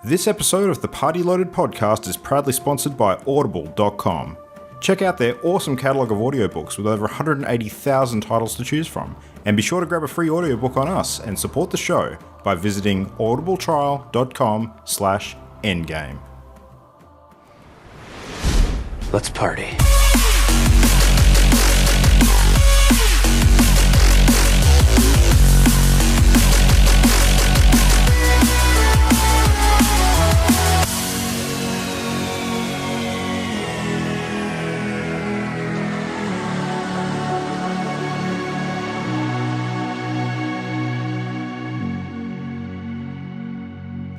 This episode of the Party Loaded podcast is proudly sponsored by Audible.com. Check out their awesome catalogue of audiobooks with over 180,000 titles to choose from. And be sure to grab a free audiobook on us and support the show by visiting audibletrial.com/endgame. Let's party.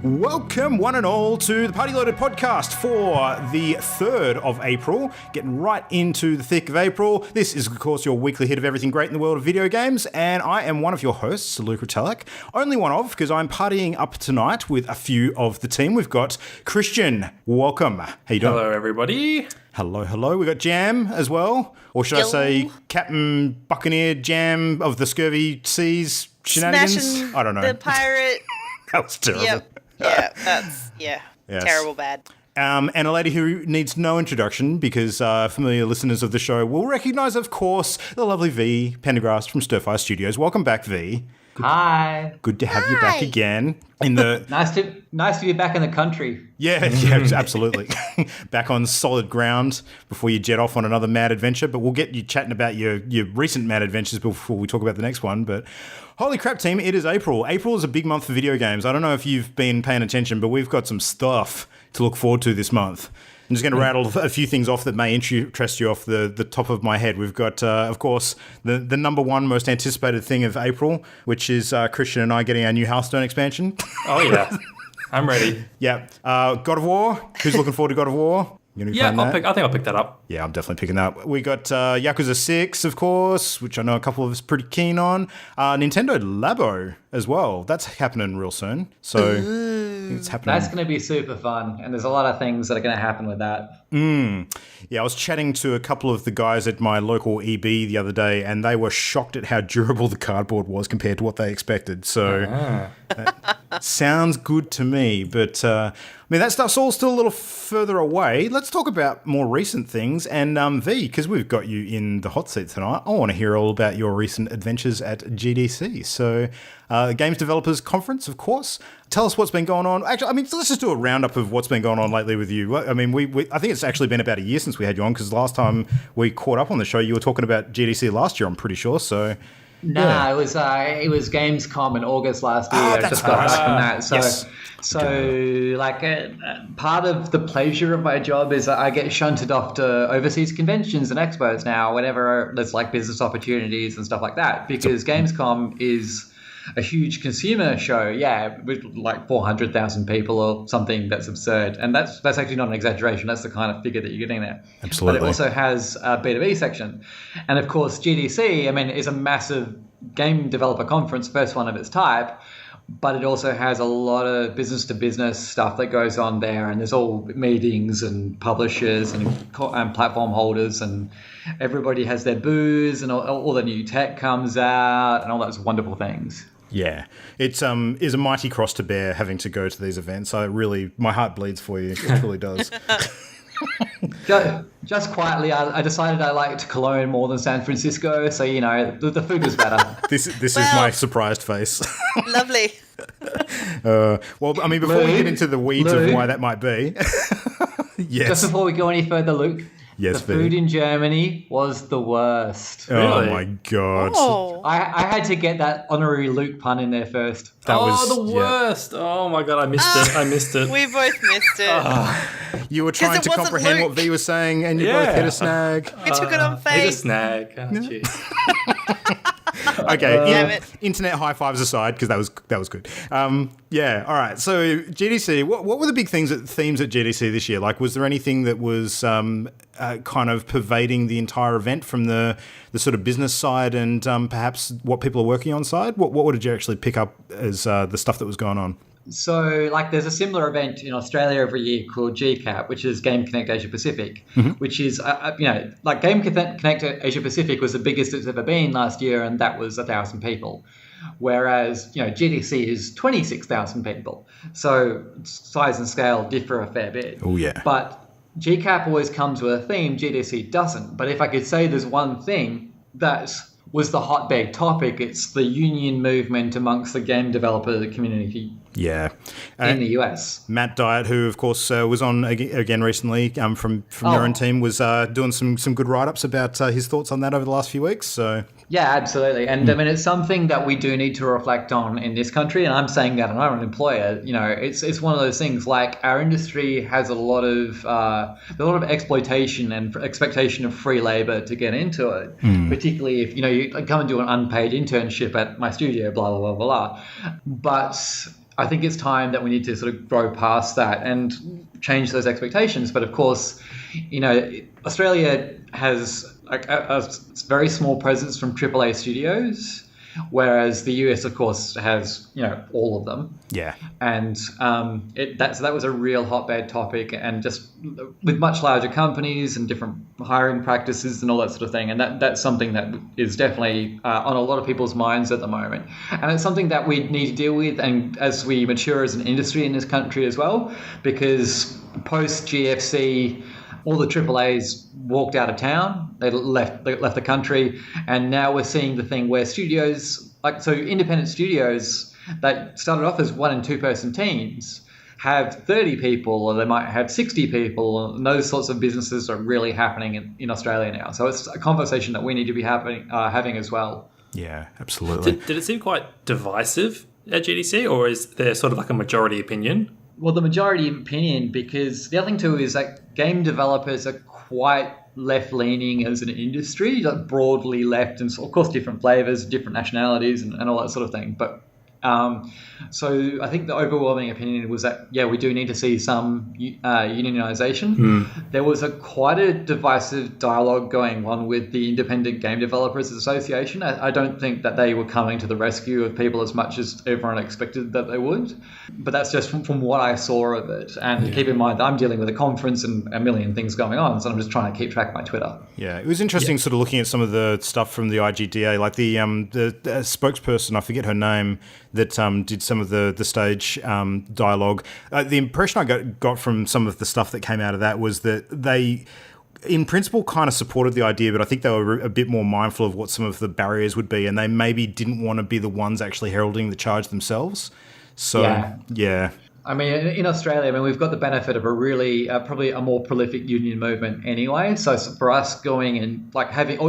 Welcome, one and all, to the Party Loaded podcast for the 3rd of April. Getting right into the thick of April. This is, of course, your weekly hit of everything great in the world of video games, and I am one of your hosts, Luke Ratelak. Only one of, because I'm partying up tonight with a few of the team. We've got Christian. Welcome. How you doing? Hello, everybody. Hello, hello. We got Jam as well, or should I say Captain Buccaneer Jam of the Scurvy Seas shenanigans? Smashing I don't know. The pirate. That was terrible. Yep. Yeah, that's, Yes. terrible bad. And a lady who needs no introduction because familiar listeners of the show will recognise, of course, the lovely Vee Pendergrast from Stirfire Studios. Welcome back, Vee. Hi. Good to have you back again. In the Nice to be back in the country. yeah, absolutely. Back on solid ground before you jet off on another mad adventure. But we'll get you chatting about your recent mad adventures before we talk about the next one. But holy crap, team, it is April. April is a big month for video games. I don't know if you've been paying attention, but we've got some stuff to look forward to this month. I'm just going to rattle a few things off that may interest you off the top of my head. We've got, of course, the number one most anticipated thing of April, which is Christian and I getting our new Hearthstone expansion. Oh, yeah. I'm ready. Yeah. God of War. Who's looking forward to God of War? Yeah, I think I'll pick that up. Yeah, I'm definitely picking that up. We got Yakuza 6, of course, which I know a couple of us are pretty keen on. Nintendo Labo as well. That's happening real soon. So I think it's happening. That's going to be super fun, and there's a lot of things that are going to happen with that. Yeah, I was chatting to a couple of the guys at my local EB the other day, and they were shocked at how durable the cardboard was compared to what they expected. So that sounds good to me. But I mean, that stuff's all still a little further away. Let's talk about more recent things. And Vee, because we've got you in the hot seat tonight, I want to hear all about your recent adventures at GDC. So Games Developers Conference, of course. Tell us what's been going on. Actually, I mean, let's just do a roundup of what's been going on lately with you. I mean, I think it's actually been about a year since we had you on, because last time we caught up on the show, you were talking about GDC last year, I'm pretty sure. So, it was Gamescom in August last year. I just got back from that. So, Yes. Part of the pleasure of my job is that I get shunted off to overseas conventions and expos now whenever there's like business opportunities and stuff like that, because Gamescom is a huge consumer show, with like 400,000 people or something. That's absurd. And that's actually not an exaggeration. That's the kind of figure that you're getting there. Absolutely. But it also has a B2B section. And of course, GDC, I mean, is a massive game developer conference, first one of its type, but it also has a lot of business-to-business stuff that goes on there, and there's all meetings and publishers and platform holders, and everybody has their booths, and all the new tech comes out, and all those wonderful things. Yeah, it's is a mighty cross to bear having to go to these events. My heart bleeds for you. It really does. Just quietly, I decided I liked Cologne more than San Francisco, so the food was better. This is my surprised face. Lovely. Well, I mean, before we get into the weeds of why that might be, yes. Just before we go any further, Luke. Yes, the food in Germany was the worst. Oh Really? my god! Oh. I had to get that honorary Luke pun in there first. That was the worst. Oh, my God, I missed it. We both missed it. You were trying it to wasn't comprehend what Luke. Vee was saying, and you both hit a snag. We took it on Hit a faith. snag. Oh, jeez. Okay, Damn it. internet high fives aside, because that was good. Yeah, all right. So GDC, what were the big themes at GDC this year? Like, was there anything that was kind of pervading the entire event from the sort of business side and perhaps what people are working on side? What did you actually pick up as the stuff that was going on? So, there's a similar event in Australia every year called GCAP, which is Game Connect Asia Pacific, which is, Game Connect Asia Pacific was the biggest it's ever been last year, and that was 1,000 people. whereas GDC is 26,000 people. So size and scale differ a fair bit. Oh yeah. But GCAP always comes with a theme. GDC doesn't. But if I could say there's one thing that was the hotbed topic, it's the union movement amongst the game developer community. Yeah. In the US. Matt Dyatt, who of course was on again recently from your own team, was doing some good write-ups about his thoughts on that over the last few weeks. So yeah, absolutely. And I mean, it's something that we do need to reflect on in this country. And I'm saying that, and I'm an employer. It's one of those things. Like, our industry has a lot of exploitation and expectation of free labor to get into it. Particularly if you come and do an unpaid internship at my studio, blah blah blah blah. But I think it's time that we need to sort of grow past that and change those expectations. But of course, Australia has a very small presence from AAA studios, whereas the US, of course, has all of them. Yeah. And that was a real hotbed topic, and just with much larger companies and different hiring practices and all that sort of thing. And that's something that is definitely on a lot of people's minds at the moment. And it's something that we need to deal with, and as we mature as an industry in this country as well, because post GFC, all the AAAs walked out of town. They left the country, and now we're seeing the thing where studios, independent studios that started off as 1- and 2-person teams, have 30 people, or they might have 60 people, and those sorts of businesses are really happening in Australia now. So it's a conversation that we need to be having as well. Yeah, absolutely. Did it seem quite divisive at GDC, or is there sort of like a majority opinion? Well, the majority opinion, because the other thing too is that game developers are quite left-leaning as an industry, like broadly left, and of course different flavors, different nationalities, and all that sort of thing. But so I think the overwhelming opinion was that, we do need to see some unionization. There was quite a divisive dialogue going on with the Independent Game Developers Association. I don't think that they were coming to the rescue of people as much as everyone expected that they would. But that's just from what I saw of it. And keep in mind, I'm dealing with a conference and a million things going on, so I'm just trying to keep track of my Twitter. Yeah, it was interesting sort of looking at some of the stuff from the IGDA, like the spokesperson, I forget her name, that did some of the stage dialogue. The impression I got from some of the stuff that came out of that was that they, in principle, kind of supported the idea, but I think they were a bit more mindful of what some of the barriers would be, and they maybe didn't want to be the ones actually heralding the charge themselves. So, yeah. I mean, in Australia, we've got the benefit of a really, probably a more prolific union movement anyway. So for us going and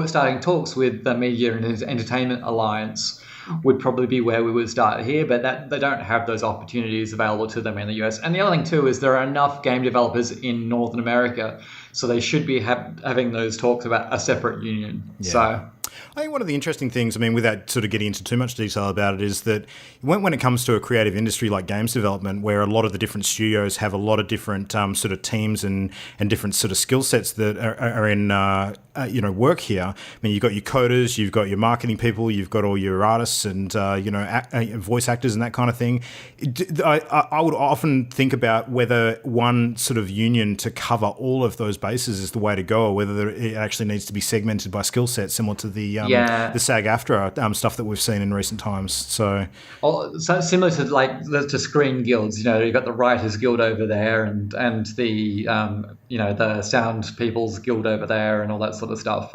starting talks with the Media and Entertainment Alliance would probably be where we would start here, but they don't have those opportunities available to them in the US. And the other thing too is there are enough game developers in Northern America, so they should be having those talks about a separate union. Yeah. So I think one of the interesting things, without sort of getting into too much detail about it, is that when it comes to a creative industry like games development, where a lot of the different studios have a lot of different sort of teams and different sort of skill sets that are in work here. You've got your coders, you've got your marketing people, you've got all your artists and voice actors and that kind of thing. I would often think about whether one sort of union to cover all of those bases is the way to go, or whether it actually needs to be segmented by skill set, similar to the SAG-AFTRA stuff that we've seen in recent times. So similar to screen guilds, you've got the Writers Guild over there, and the the Sound People's Guild over there, and all that sort of stuff.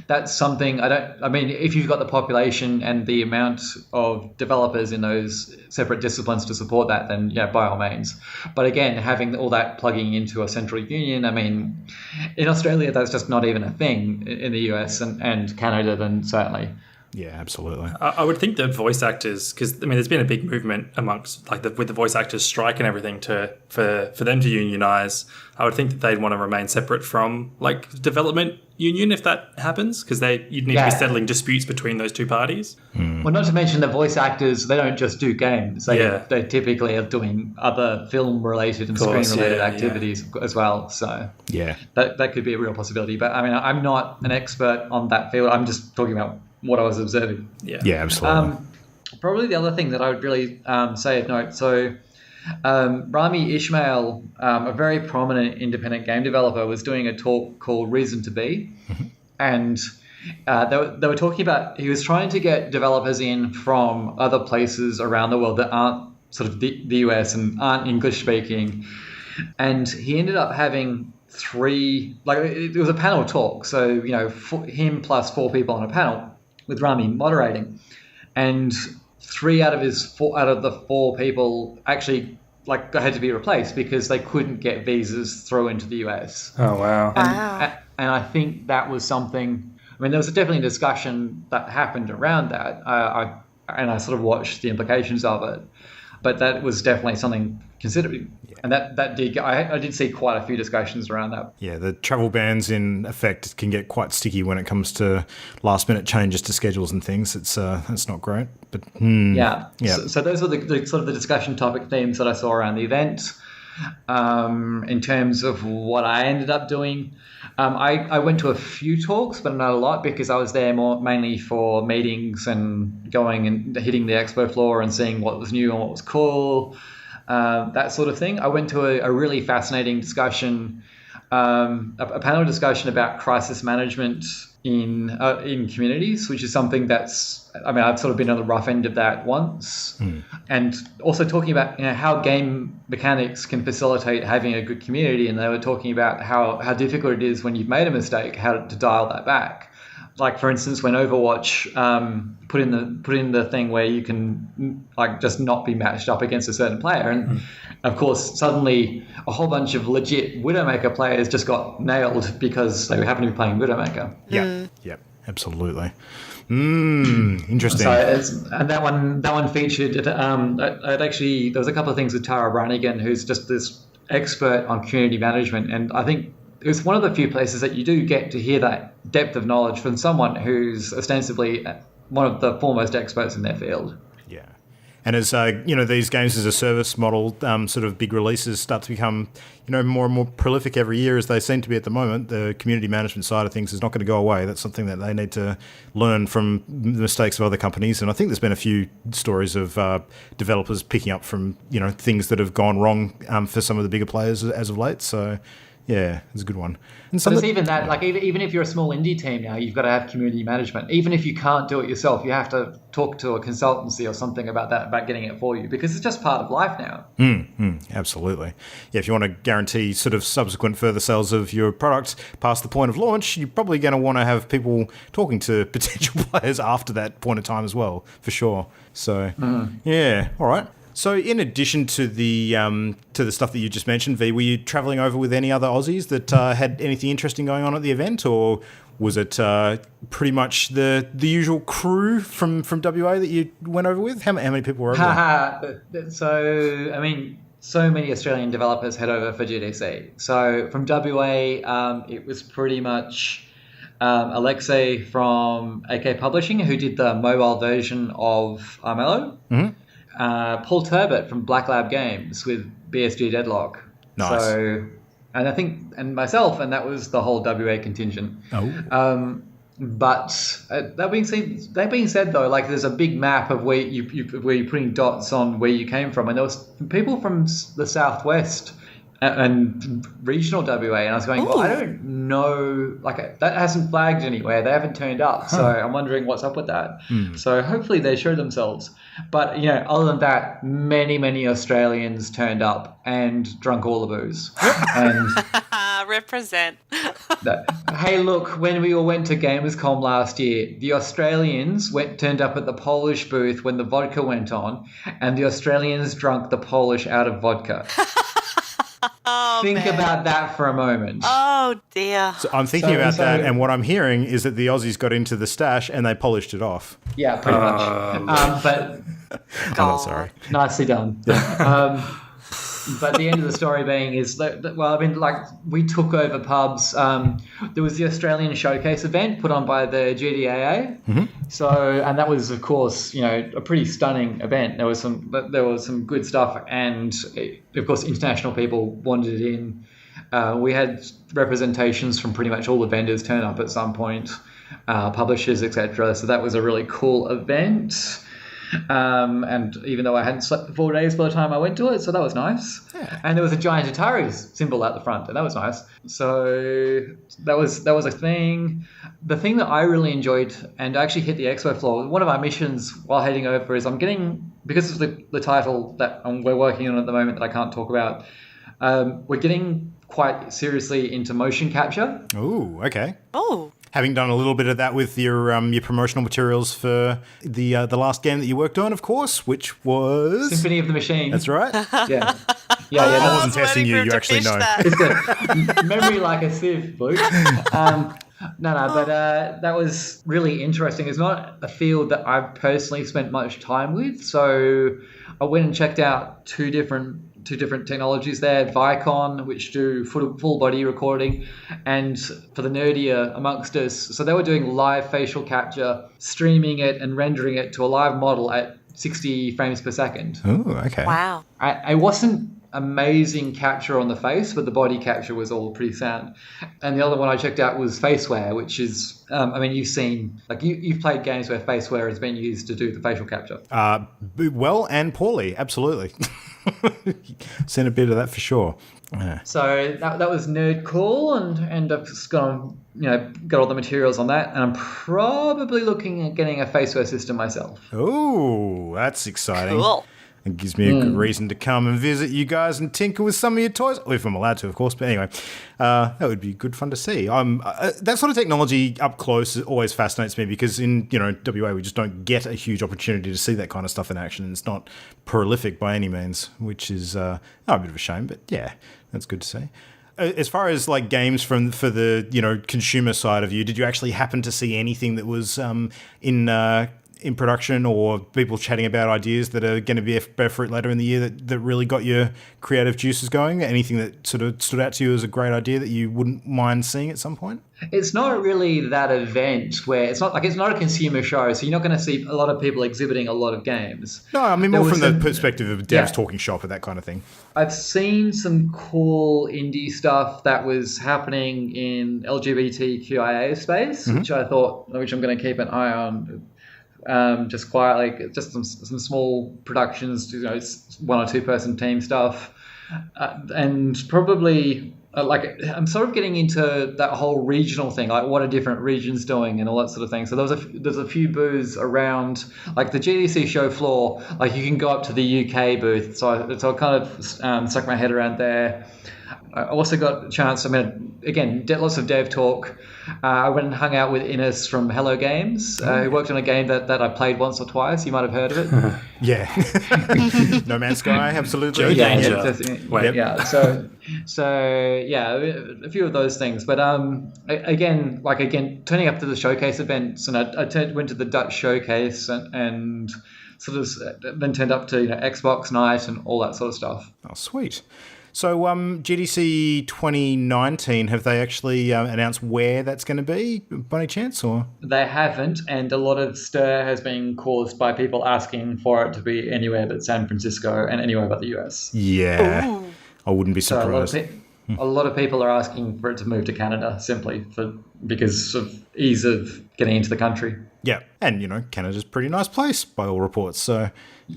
That's something if you've got the population and the amount of developers in those separate disciplines to support that, then by all means. But again, having all that plugging into a central union, in Australia, that's just not even a thing. In the US and Canada, then certainly. Yeah, absolutely. I would think that voice actors, because there's been a big movement amongst with the voice actors strike and everything for them to unionize. I would think that they'd want to remain separate from development union if that happens, because you'd need to be settling disputes between those two parties. Well, not to mention the voice actors, they don't just do games. They typically are doing other film related and screen related activities as well. So that could be a real possibility. But I'm not an expert on that field. I'm just talking about what I was observing. Yeah, absolutely. Probably the other thing that I would really say of note. So Rami Ismail, a very prominent independent game developer, was doing a talk called Reason to Be. And They were talking about, he was trying to get developers in from other places around the world that aren't sort of the US and aren't English speaking. And he ended up having three, like it was a panel talk. So, you know, him plus four people on a panel with Rami moderating. And three out of the four people actually like had to be replaced because they couldn't get visas through into the US. Oh, wow. And I think that was something, I mean, there was definitely a discussion that happened around that. I sort of watched the implications of it, but that was definitely something considered. Yeah. And I did see quite a few discussions around that. Yeah, the travel bans in effect can get quite sticky when it comes to last minute changes to schedules and things. It's not great, but yeah. So those were the sort of the discussion topic themes that I saw around the event. In terms of what I ended up doing, I went to a few talks, but not a lot because I was there mainly for meetings and going and hitting the expo floor and seeing what was new and what was cool, that sort of thing. I went to a really fascinating discussion, a panel discussion about crisis management in communities, which is something I've sort of been on the rough end of that once, and also talking about how game mechanics can facilitate having a good community. And they were talking about how difficult it is when you've made a mistake, how to dial that back. Like for instance, when Overwatch put in the thing where you can like just not be matched up against a certain player, and of course suddenly a whole bunch of legit Widowmaker players just got nailed because they happen to be playing Widowmaker. Yep, absolutely. Interesting. And that one featured. There was a couple of things with Tara Brannigan, who's just this expert on community management, and I think it's one of the few places that you do get to hear that depth of knowledge from someone who's ostensibly one of the foremost experts in their field. Yeah. And as these games as a service model, sort of big releases start to become, more and more prolific every year as they seem to be at the moment. The community management side of things is not going to go away. That's something that they need to learn from the mistakes of other companies. And I think there's been a few stories of developers picking up from things that have gone wrong for some of the bigger players as of late. So. Yeah, it's a good one. And even that, like even if you're a small indie team now, you've got to have community management. Even if you can't do it yourself, you have to talk to a consultancy or something about getting it for you, because it's just part of life now. Absolutely. Yeah, if you want to guarantee sort of subsequent further sales of your product past the point of launch, you're probably going to want to have people talking to potential players after that point of time as well, for sure. So, yeah, all right. So in addition to the stuff that you just mentioned, Vee, were you travelling over with any other Aussies that had anything interesting going on at the event, or was it pretty much the usual crew from WA that you went over with? How many people were over there? So, I mean, so many Australian developers head over for GDC. So from WA, it was pretty much Alexei from AK Publishing, who did the mobile version of Armello. Paul Turbot from Black Lab Games with BSG Deadlock. Nice. So, and I think, and myself, and that was the whole WA contingent. But that being said, though, like there's a big map of where you're putting dots on where you came from, and there was people from the southwest and regional WA, and I was going, well, I don't know, like that hasn't flagged anywhere. They haven't turned up, so I'm wondering what's up with that. So hopefully they show themselves. But other than that, many Australians turned up and drunk all the booze. And represent. Hey, look, when we all went to Gamescom last year, the Australians turned up at the Polish booth when the vodka went on, and the Australians drank the Polish out of vodka. Think about that for a moment. Oh, dear. So I'm thinking about that, and what I'm hearing is that the Aussies got into the stash and they polished it off. Yeah, pretty much. But sorry. Nicely done. But the end of the story being is that, well, I mean, like, we took over pubs. There was the Australian Showcase event put on by the GDAA. So, and that was, of course, a pretty stunning event. There was some good stuff, and of course, international people wanted it in. We had representations from pretty much all the vendors turn up at some point, publishers, etc. So that was a really cool event. And even though I hadn't slept for 4 days by the time I went to it, so that was nice. Yeah. And there was a giant Atari symbol out the front, and that was nice. So that was a thing. the thing that I really enjoyed and actually hit the expo floor, one of our missions while heading over is I'm getting, because of the title that we're working on at the moment that I can't talk about, we're getting quite seriously into motion capture. Oh, okay. Oh. Having done a little bit of that with your promotional materials for the last game that you worked on, of course, which was Symphony of the Machine. That's right. Yeah. I wasn't testing you. You actually know. It's a memory like a sieve, Luke. But that was really interesting. It's not a field that I've personally spent much time with, so I went and checked out two different technologies there, Vicon, which do full body recording, and for the nerdier amongst us, so they were doing live facial capture, streaming it and rendering it to a live model at 60 frames per second. Oh, okay. Wow. I wasn't amazing capture on the face, but the body capture was all pretty sound. And the other one I checked out was faceware, which is, you've seen, like you've played games where faceware has been used to do the facial capture. Well and poorly, absolutely. Seen a bit of that for sure. Yeah. So that was nerd cool, and I've just got all the materials on that, and I'm probably looking at getting a faceware system myself. Oh, that's exciting. Cool. It gives me a good reason to come and visit you guys and tinker with some of your toys. If I'm allowed to, of course. But anyway, that would be good fun to see. That sort of technology up close always fascinates me because in WA we just don't get a huge opportunity to see that kind of stuff in action. It's not prolific by any means, which is a bit of a shame. But yeah, that's good to see. As far as like games for the consumer side of you, did you actually happen to see anything that was in production or people chatting about ideas that are going to bear fruit later in the year that really got your creative juices going? Anything that sort of stood out to you as a great idea that you wouldn't mind seeing at some point? It's not really that event where it's not a consumer show, so you're not going to see a lot of people exhibiting a lot of games. No, I mean more from the perspective of devs talking shop and that kind of thing. I've seen some cool indie stuff that was happening in LGBTQIA space, which I'm going to keep an eye on. Just quietly, just some small productions, one or two person team stuff, and probably I'm sort of getting into that whole regional thing, like what are different regions doing and all that sort of thing. So there's a few booths around, like the GDC show floor. Like you can go up to the UK booth, so I kind of stuck my head around there. I also got a chance, again, lots of dev talk. I went and hung out with Ines from Hello Games, who worked on a game that I played once or twice. You might have heard of it. Yeah. No Man's Sky, absolutely. So a few of those things. But again, turning up to the showcase events, and I went to the Dutch showcase and sort of then turned up to Xbox night and all that sort of stuff. Oh, sweet. So GDC 2019, have they actually announced where that's going to be by any chance? Or they haven't, and a lot of stir has been caused by people asking for it to be anywhere but San Francisco and anywhere but the US. Yeah. Ooh. I wouldn't be surprised. So a lot of people are asking for it to move to Canada simply because of ease of getting into the country. Yeah, and Canada's a pretty nice place by all reports, so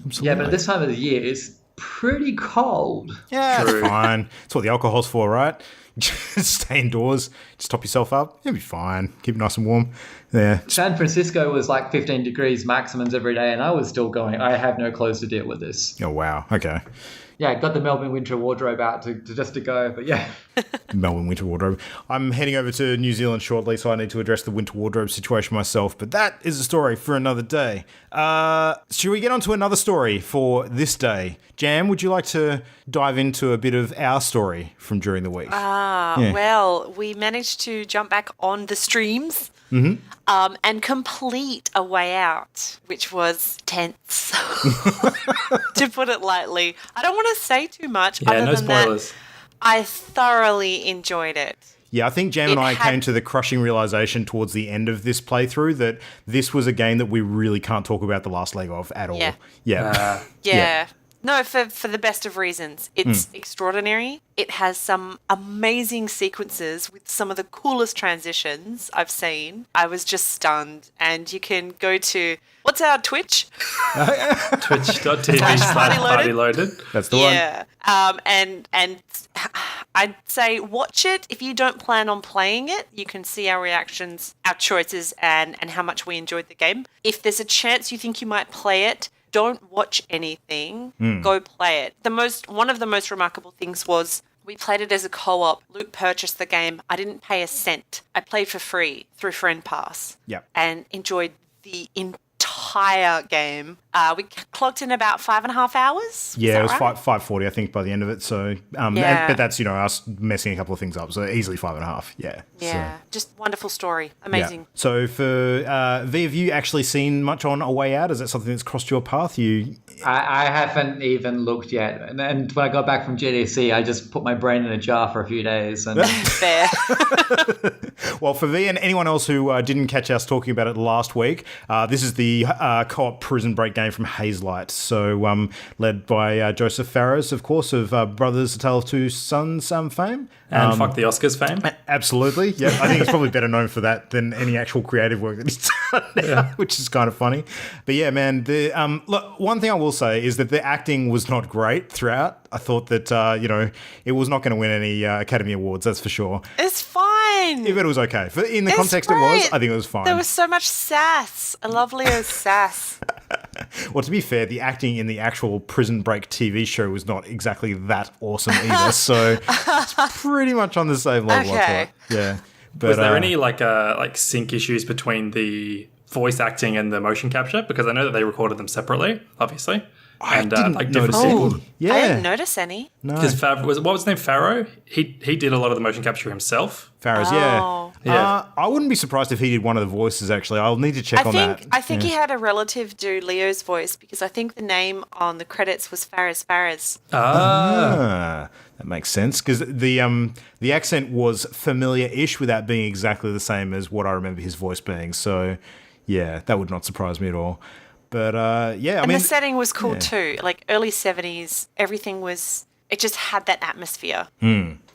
absolutely. Yeah, but at this time of the year it's pretty cold. Yeah, that's fine. That's what the alcohol's for, right? Just stay indoors, just top yourself up. You'll be fine. Keep it nice and warm. Yeah. San Francisco was like 15 degrees maximums every day, and I was still going, I have no clothes to deal with this. Oh, wow. Okay. Yeah, got the Melbourne winter wardrobe out to go, but yeah. Melbourne winter wardrobe. I'm heading over to New Zealand shortly, so I need to address the winter wardrobe situation myself, but that is a story for another day. Should we get on to another story for this day? Jam, would you like to dive into a bit of our story from during the week? Well, we managed to jump back on the streams. And complete A Way Out, which was tense, to put it lightly. I don't want to say too much. Yeah, other no than spoilers. That, I thoroughly enjoyed it. Yeah, I think Jam and I came to the crushing realization towards the end of this playthrough that this was a game that we really can't talk about the last leg of at all. Yeah. No, for the best of reasons. It's extraordinary. It has some amazing sequences with some of the coolest transitions I've seen. I was just stunned. And you can go to, what's our Twitch? Twitch.tv/partyloaded. That's the one. Yeah. And I'd say watch it. If you don't plan on playing it, you can see our reactions, our choices, and how much we enjoyed the game. If there's a chance you think you might play it, don't watch anything. Go play it. One of the most remarkable things was we played it as a co-op. Luke purchased the game. I didn't pay a cent. I played for free through Friend Pass. Yep. And enjoyed the entire game. We clocked in about 5.5 hours. Yeah, it was right? 5:40, I think, by the end of it. So, Yeah. but that's us messing a couple of things up. So easily 5.5. Yeah. Yeah, So, just wonderful story. Amazing. yeah. So for V, have you actually seen much on A Way Out? Is that something that's crossed your path? I haven't even looked yet. And when I got back from GDC, I just put my brain in a jar for a few days. And Fair. Well, for V and anyone else who didn't catch us talking about it last week, this is the co-op prison break game from Hazelight. So led by Joseph Fares, of course, of Brothers: A Tale of Two Sons fame. And fuck the Oscars fame. Absolutely. Yeah, I think he's probably better known for that than any actual creative work that he's done now, which is kind of funny. But yeah, man, look, one thing I will say is that the acting was not great throughout. I thought that, it was not going to win any Academy Awards, that's for sure. It's fine. If it was okay. In the It's context it was, great. I think it was fine. There was so much sass. I love Leo's sass. Well, to be fair, the acting in the actual Prison Break TV show was not exactly that awesome either. So it's pretty much on the same level. I Okay. thought. Yeah. But, Was there any like sync issues between the voice acting and the motion capture? Because I know that they recorded them separately, obviously. I And didn't like notice different it. people. Yeah. I didn't notice any. No. Because what was his name? Pharaoh. He did a lot of the motion capture himself. Fares, Oh. Yeah. I wouldn't be surprised if he did one of the voices, actually. I'll need to check on that. I think he had a relative do Leo's voice because I think the name on the credits was Fares. That makes sense, because the accent was familiar-ish without being exactly the same as what I remember his voice being. So, yeah, that would not surprise me at all. But, yeah, And the setting was cool too. Like early 70s, everything was, it just had that atmosphere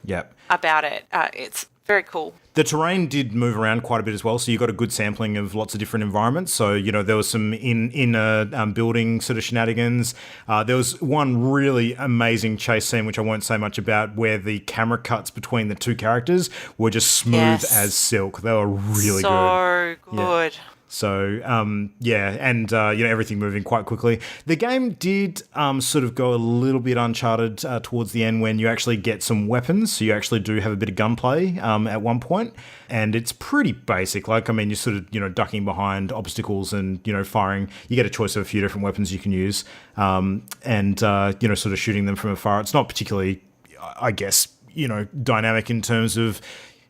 Yep. about it. It's very cool. The terrain did move around quite a bit as well, so you got a good sampling of lots of different environments. So, there was some inner building sort of shenanigans. There was one really amazing chase scene, which I won't say much about, where the camera cuts between the two characters were just smooth as silk. They were really good. So good. So, and everything moving quite quickly. The game did sort of go a little bit uncharted towards the end when you actually get some weapons. So you actually do have a bit of gunplay at one point. And it's pretty basic. You're sort of, ducking behind obstacles and, firing. You get a choice of a few different weapons you can use and sort of shooting them from afar. It's not particularly, I guess, dynamic in terms of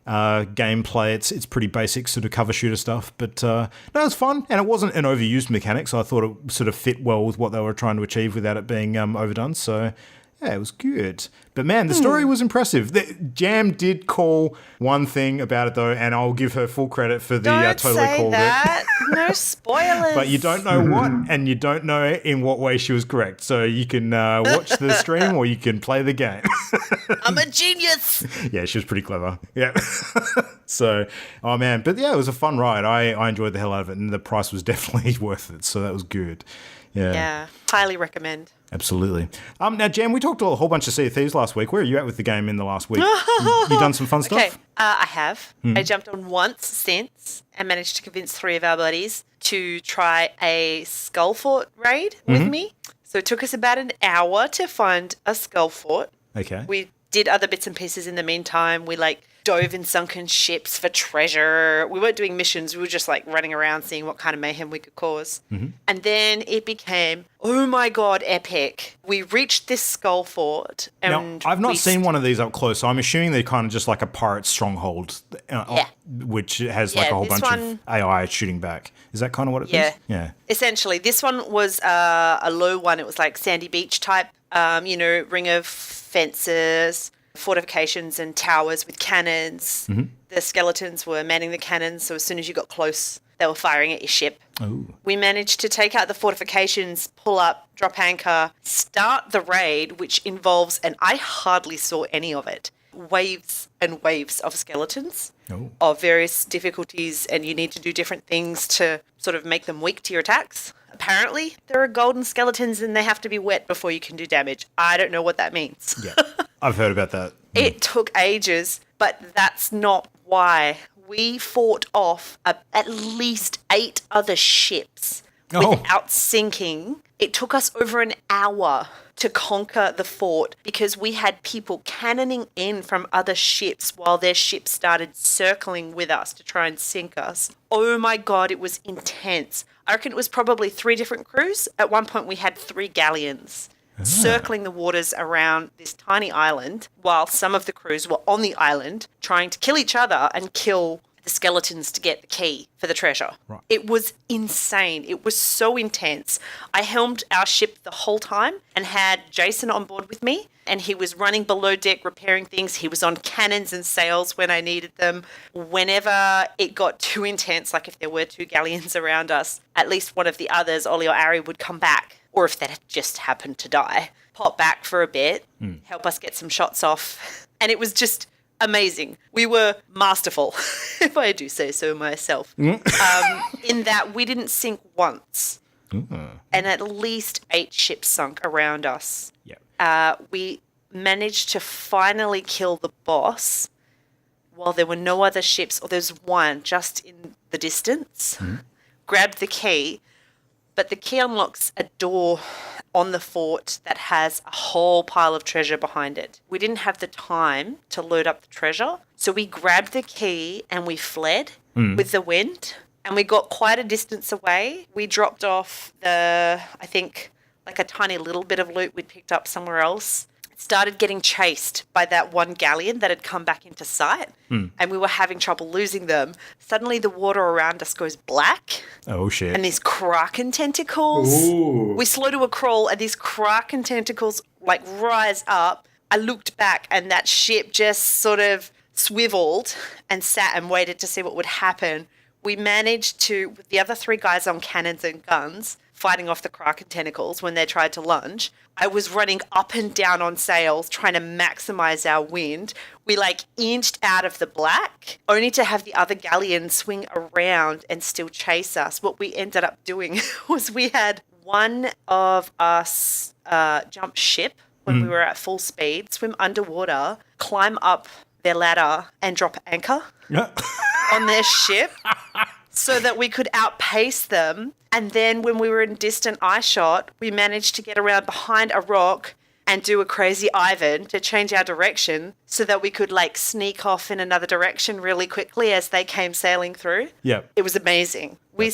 gameplay. It's pretty basic sort of cover shooter stuff, but no, it's fun, and it wasn't an overused mechanic, so I thought it sort of fit well with what they were trying to achieve without it being overdone. So yeah, it was good. But man, the story was impressive. Jam did call one thing about it though, and I'll give her full credit for the Don't totally say called that. it. No spoilers. But you don't know what, and you don't know in what way she was correct. So you can watch the stream or you can play the game. I'm a genius. Yeah, she was pretty clever. Yeah. So, oh man. But yeah, it was a fun ride. I enjoyed the hell out of it, and the price was definitely worth it. So that was good. Yeah. Yeah, highly recommend. Absolutely. Now, Jam, we talked a whole bunch of Sea of Thieves last week. Where are you at with the game in the last week? you done some fun stuff? Okay, I have. I jumped on once since and managed to convince 3 of our buddies to try a Skull Fort raid with me. So it took us about an hour to find a Skull Fort. Okay. We did other bits and pieces in the meantime. We dove in sunken ships for treasure. We weren't doing missions. We were just running around seeing what kind of mayhem we could cause. And then it became, oh my God, epic. We reached this Skull Fort. And Now, I've not seen one of these up close, so I'm assuming they're kind of just like a pirate stronghold, which has a whole bunch of AI shooting back. Is that kind of what it is? Yeah. Essentially, this one was a low one. It was like sandy beach type, ring of fences, fortifications and towers with cannons. The skeletons were manning the cannons, so as soon as you got close, they were firing at your ship. Ooh. We managed to take out the fortifications, pull up, drop anchor, start the raid, which involves, and I hardly saw any of it, waves and waves of skeletons of various difficulties, and you need to do different things to sort of make them weak to your attacks. Apparently, there are golden skeletons and they have to be wet before you can do damage. I don't know what that means. Yeah. I've heard about that. It took ages, but that's not why. We fought off at least 8 other ships without sinking. It took us over an hour to conquer the fort because we had people cannoning in from other ships while their ships started circling with us to try and sink us. Oh my God, it was intense. I reckon it was probably 3 different crews. At one point we had 3 galleons circling the waters around this tiny island while some of the crews were on the island trying to kill each other and kill the skeletons to get the key for the treasure. Right. It was insane. It was so intense. I helmed our ship the whole time and had Jason on board with me, and he was running below deck repairing things. He was on cannons and sails when I needed them. Whenever it got too intense, like if there were 2 galleons around us, at least one of the others, Ollie or Ari, would come back, or if that had just happened to die, pop back for a bit, help us get some shots off. And it was just amazing. We were masterful, if I do say so myself, in that we didn't sink once. And at least 8 ships sunk around us. Yep. We managed to finally kill the boss while there were no other ships, or there's one just in the distance. Grabbed the key, but the key unlocks a door on the fort that has a whole pile of treasure behind it. We didn't have the time to load up the treasure, so we grabbed the key and we fled with the wind, and we got quite a distance away. We dropped off I think, like a tiny little bit of loot we'd picked up somewhere else. Started getting chased by that one galleon that had come back into sight, and we were having trouble losing them. Suddenly the water around us goes black. Oh, shit. And these kraken tentacles. Ooh. We slow to a crawl, and these kraken tentacles, like, rise up. I looked back, and that ship just sort of swiveled and sat and waited to see what would happen. We managed to, with the other 3 guys on cannons and guns, fighting off the kraken tentacles when they tried to lunge. I was running up and down on sails trying to maximize our wind. We inched out of the black only to have the other galleon swing around and still chase us. What we ended up doing was we had one of us jump ship when we were at full speed, swim underwater, climb up their ladder and drop anchor on their ship so that we could outpace them. And then when we were in distant eye shot, we managed to get around behind a rock and do a crazy Ivan to change our direction so that we could like sneak off in another direction really quickly as they came sailing through. Yeah. It was amazing. We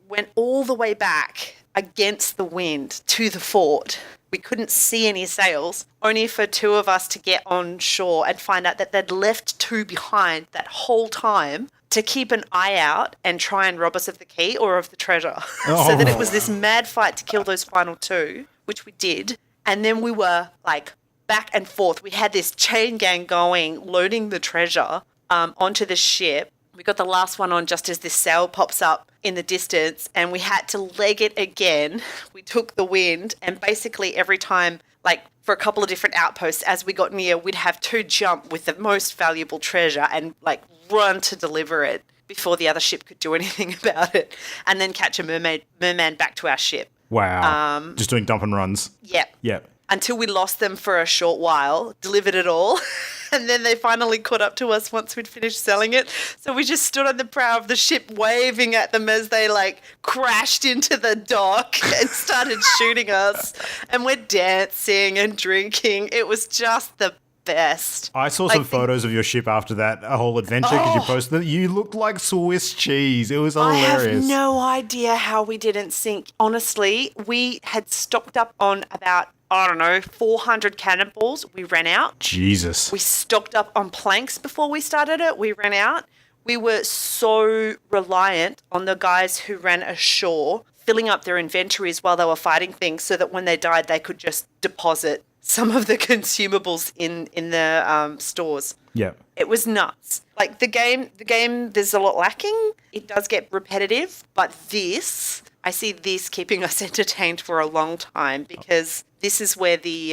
went all the way back against the wind to the fort. We couldn't see any sails, only for two of us to get on shore and find out that they'd left two behind that whole time to keep an eye out and try and rob us of the key or of the treasure. So that it was this mad fight to kill those final two, which we did. And then we were like back and forth. We had this chain gang going, loading the treasure onto the ship. We got the last one on just as this sail pops up in the distance, and we had to leg it again. We took the wind, and basically every time, like for a couple of different outposts, as we got near, we'd have two jump with the most valuable treasure and like run to deliver it before the other ship could do anything about it, and then catch a merman back to our ship. Wow. Just doing dump and runs. Yep. Yep. Until we lost them for a short while, delivered it all, and then they finally caught up to us once we'd finished selling it. So we just stood on the prow of the ship waving at them as they like crashed into the dock and started shooting us. And we're dancing and drinking. It was just the best. I saw some photos of your ship after that whole adventure because you posted it. You looked like Swiss cheese. It was hilarious. I have no idea how we didn't sink. Honestly, we had stocked up on about 400 cannonballs. We ran out. Jesus. We stocked up on planks before we started it. We ran out. We were so reliant on the guys who ran ashore, filling up their inventories while they were fighting things so that when they died, they could just deposit some of the consumables in the stores. Yeah. It was nuts. Like the game, there's a lot lacking. It does get repetitive, but I see this keeping us entertained for a long time because this is where the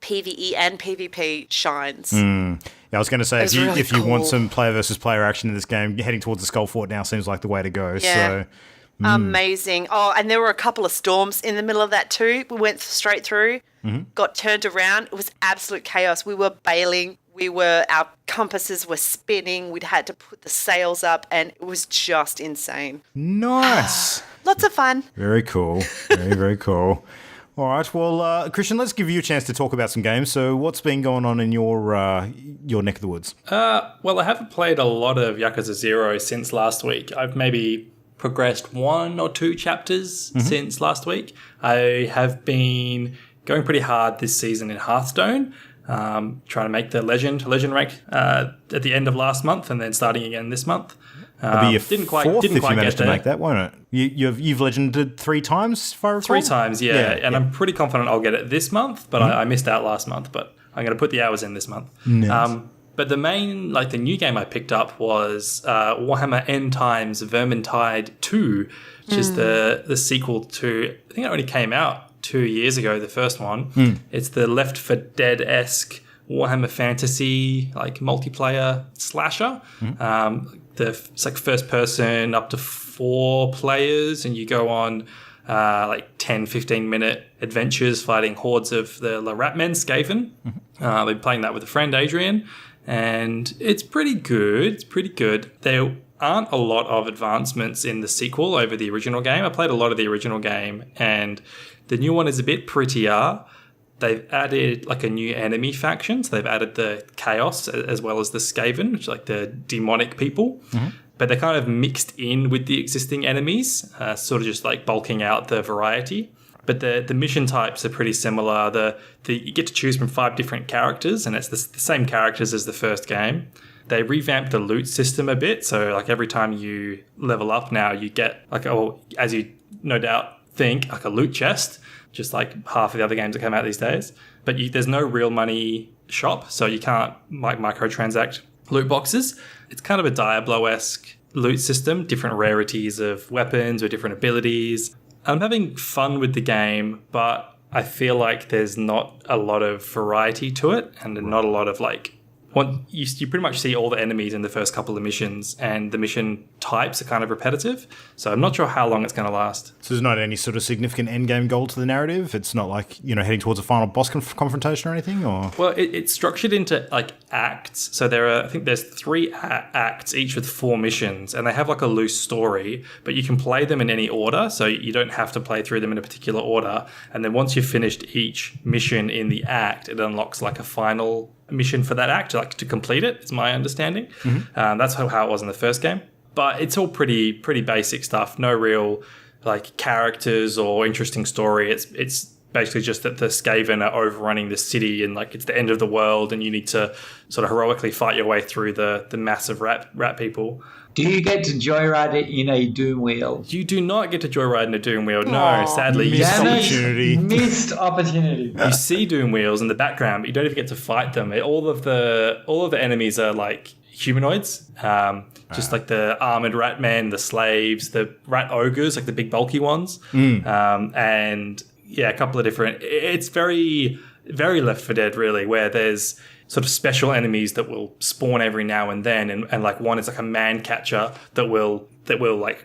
PvE and PvP shines. Yeah, I was going to say, if you want some player versus player action in this game, heading towards the Skull Fort now seems like the way to go. Yeah. So, amazing. Oh, and there were a couple of storms in the middle of that too. We went straight through, got turned around. It was absolute chaos. We were bailing Our compasses were spinning. We'd had to put the sails up, and it was just insane. Nice. Lots of fun. Very cool. Very, very cool. All right. Well, Christian, let's give you a chance to talk about some games. So what's been going on in your neck of the woods? Well, I haven't played a lot of Yakuza 0 since last week. I've maybe progressed 1 or 2 chapters since last week. I have been going pretty hard this season in Hearthstone. Trying to make the legend rank at the end of last month and then starting again this month. Didn't quite if you managed to make that, won't it? You've legended 3 times, if I recall? 3 times, yeah. I'm pretty confident I'll get it this month, but I missed out last month. But I'm going to put the hours in this month. Nice. But the main, the new game I picked up was Warhammer End Times Vermintide 2, which is the sequel to, I think it only came out 2 years ago, the first one. It's the Left 4 Dead-esque Warhammer Fantasy multiplayer slasher. It's first person up to 4 players, and you go on 10-15 minute adventures fighting hordes of the Ratmen Skaven. I've been playing that with a friend, Adrian, and it's pretty good. There aren't a lot of advancements in the sequel over the original game. I played a lot of the original game, and the new one is a bit prettier. They've added a new enemy faction. So they've added the Chaos as well as the Skaven, which are the demonic people. But they're kind of mixed in with the existing enemies, sort of just bulking out the variety. But the mission types are pretty similar. You get to choose from 5 different characters, and it's the same characters as the first game. They revamped the loot system a bit. So every time you level up now, you get as you no doubt think, a loot chest, just like half of the other games that come out these days. But there's no real money shop, so you can't microtransact loot boxes. It's kind of a Diablo-esque loot system, different rarities of weapons or different abilities. I'm having fun with the game, but I feel like there's not a lot of variety to it, and not a lot of you pretty much see all the enemies in the first couple of missions, and the mission types are kind of repetitive. So I'm not sure how long it's going to last. So there's not any sort of significant endgame goal to the narrative? It's not heading towards a final boss confrontation or anything? Or Well, it's structured into acts. So I think there's 3 acts, each with 4 missions, and they have a loose story, but you can play them in any order. So you don't have to play through them in a particular order. And then once you've finished each mission in the act, it unlocks a final mission for that act, to complete it, is my understanding. That's how it was in the first game. But it's all pretty basic stuff. No real characters or interesting story. It's basically just that the Skaven are overrunning the city, and it's the end of the world, and you need to sort of heroically fight your way through the massive rat people. Do you get to joyride it in a Doom wheel? You do not get to joyride in a Doom wheel. No, sadly. Missed opportunity. You see Doom wheels in the background, but you don't even get to fight them. All of the enemies are humanoids. Just the armored rat men, the slaves, the rat ogres, the big bulky ones. And yeah, a couple of different. It's very, very Left 4 Dead, really, where there's sort of special enemies that will spawn every now and then, and one is a man catcher that will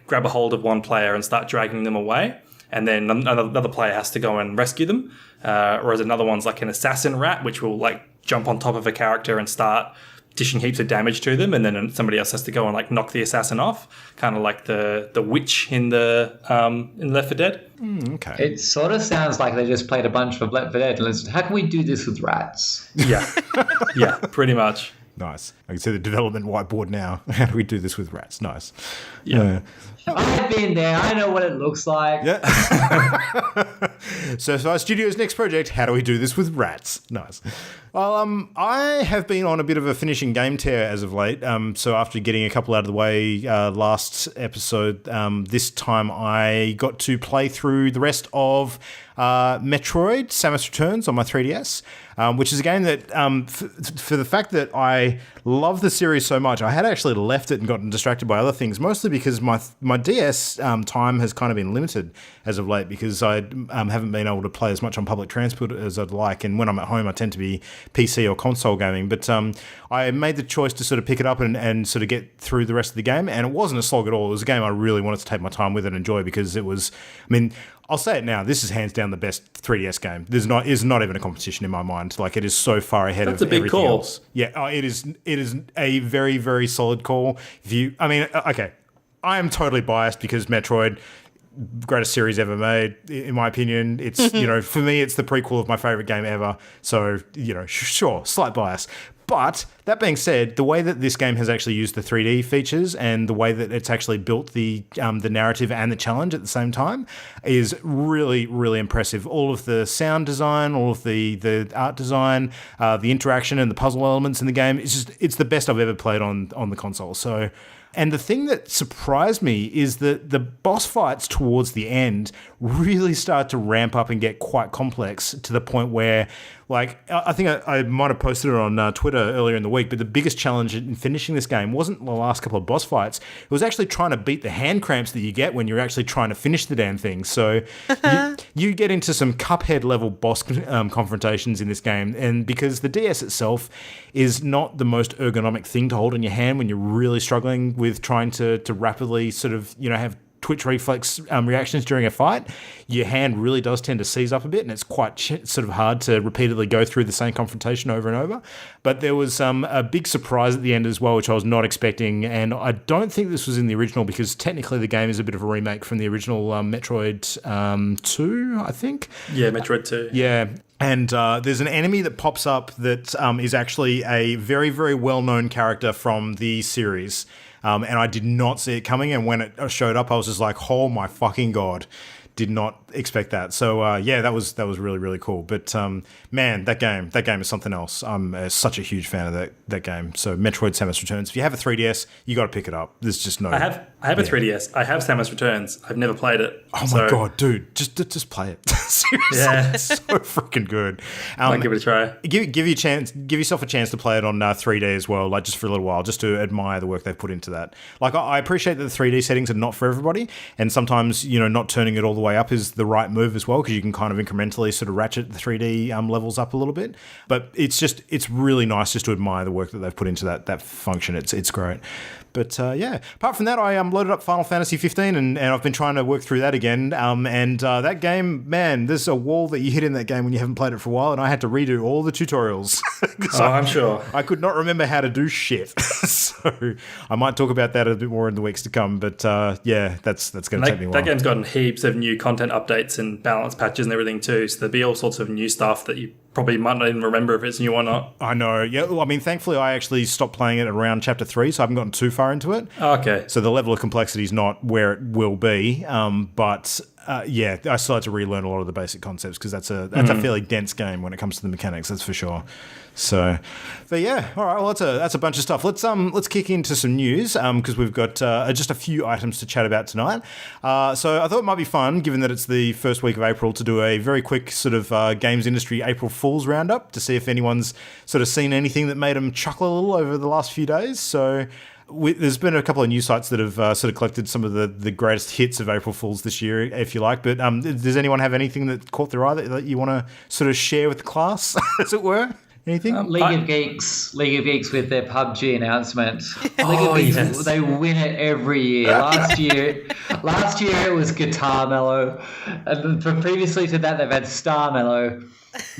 grab a hold of one player and start dragging them away, and then another player has to go and rescue them. Whereas another one's an assassin rat, which will jump on top of a character and start dishing heaps of damage to them, and then somebody else has to go and knock the assassin off, kind of like the witch in Left 4 Dead. Okay. It sort of sounds like they just played a bunch of Left 4 Dead and listened, how can we do this with rats? Yeah, yeah, pretty much. Nice. I can see the development whiteboard now. How do we do this with rats? Nice. Yeah. I've been there. I know what it looks like. Yeah. Stirfire Studios' next project, how do we do this with rats? Nice. Well, I have been on a bit of a finishing game tear as of late. So after getting a couple out of the way last episode, this time I got to play through the rest of Metroid, Samus Returns on my 3DS, which is a game that, for the fact that I love the series so much, I had actually left it and gotten distracted by other things, mostly because my DS time has kind of been limited as of late, because I haven't been able to play as much on public transport as I'd like, and when I'm at home I tend to be PC or console gaming. But I made the choice to sort of pick it up and sort of get through the rest of the game, and it wasn't a slog at all. It was a game I really wanted to take my time with and enjoy because it was, I mean, I'll say it now, this is hands down the best 3DS game. Is not even a competition in my mind. Like, it is so far ahead of everything else. Yeah, it is a very, very solid call. Okay, I am totally biased because Metroid, greatest series ever made, in my opinion. It's, for me, it's the prequel of my favorite game ever. So, sure, slight bias. But that being said, the way that this game has actually used the 3D features and the way that it's actually built the narrative and the challenge at the same time is really, really impressive. All of the sound design, all of the art design, the interaction and the puzzle elements in the game, it's the best I've ever played on the console. So, and the thing that surprised me is that the boss fights towards the end really start to ramp up and get quite complex to the point where, like, I think I might have posted it on Twitter earlier in the week, but the biggest challenge in finishing this game wasn't the last couple of boss fights. It was actually trying to beat the hand cramps that you get when you're actually trying to finish the damn thing. So you get into some Cuphead level boss confrontations in this game, and because the DS itself is not the most ergonomic thing to hold in your hand when you're really struggling with trying to rapidly sort of, have twitch reflex reactions during a fight, your hand really does tend to seize up a bit, and it's quite sort of hard to repeatedly go through the same confrontation over and over. But there was a big surprise at the end as well, which I was not expecting, and I don't think this was in the original because technically the game is a bit of a remake from the original Metroid 2, I think. Yeah, Metroid 2. Yeah. And there's an enemy that pops up that is actually a very, very well-known character from the series. And I did not see it coming. And when it showed up, I was just like, oh my fucking God. Did not expect that. So, that was really, really cool. But, man, that game is something else. I'm such a huge fan of that game. So, Metroid Samus Returns. If you have a 3DS, you got to pick it up. There's just no... I have a 3DS. I have Samus Returns. I've never played it. Oh my God, dude. Just play it. Seriously. Yeah. It's so freaking good. Might give it a try. Give yourself a chance to play it on 3D as well, like just for a little while, just to admire the work they've put into that. Like, I appreciate that the 3D settings are not for everybody, and sometimes, not turning it all the way up is the right move as well, because you can kind of incrementally sort of ratchet the 3D levels up a little bit. But it's really nice just to admire the work that they've put into that function. It's great. But apart from that, I loaded up Final Fantasy 15 and I've been trying to work through that again. That game, man, there's a wall that you hit in that game when you haven't played it for a while, and I had to redo all the tutorials. I'm sure. I could not remember how to do shit. So I might talk about that a bit more in the weeks to come. But that's going to take me a while. That game's gotten heaps of new content updates and balance patches and everything too. So there'll be all sorts of new stuff that you probably might not even remember if it's new or not. I know. Yeah. Well, I mean, thankfully, I actually stopped playing it around Chapter 3, so I haven't gotten too far into it. Okay. So the level of complexity is not where it will be. But I still had to relearn a lot of the basic concepts because that's a fairly dense game when it comes to the mechanics. That's for sure. So, but yeah, all right. Well, that's a bunch of stuff. Let's kick into some news because we've got just a few items to chat about tonight. So I thought it might be fun, given that it's the first week of April, to do a very quick sort of games industry April Fool's roundup to see if anyone's sort of seen anything that made them chuckle a little over the last few days. So. There's been a couple of news sites that have sort of collected some of the greatest hits of April Fools this year, if you like. But does anyone have anything that caught their eye that you want to sort of share with the class, as it were? Anything? League of Geeks with their PUBG announcement. League of Geeks, yes. They win it every year. Last year it was Guitar Mellow, and previously to that they've had Star Mellow.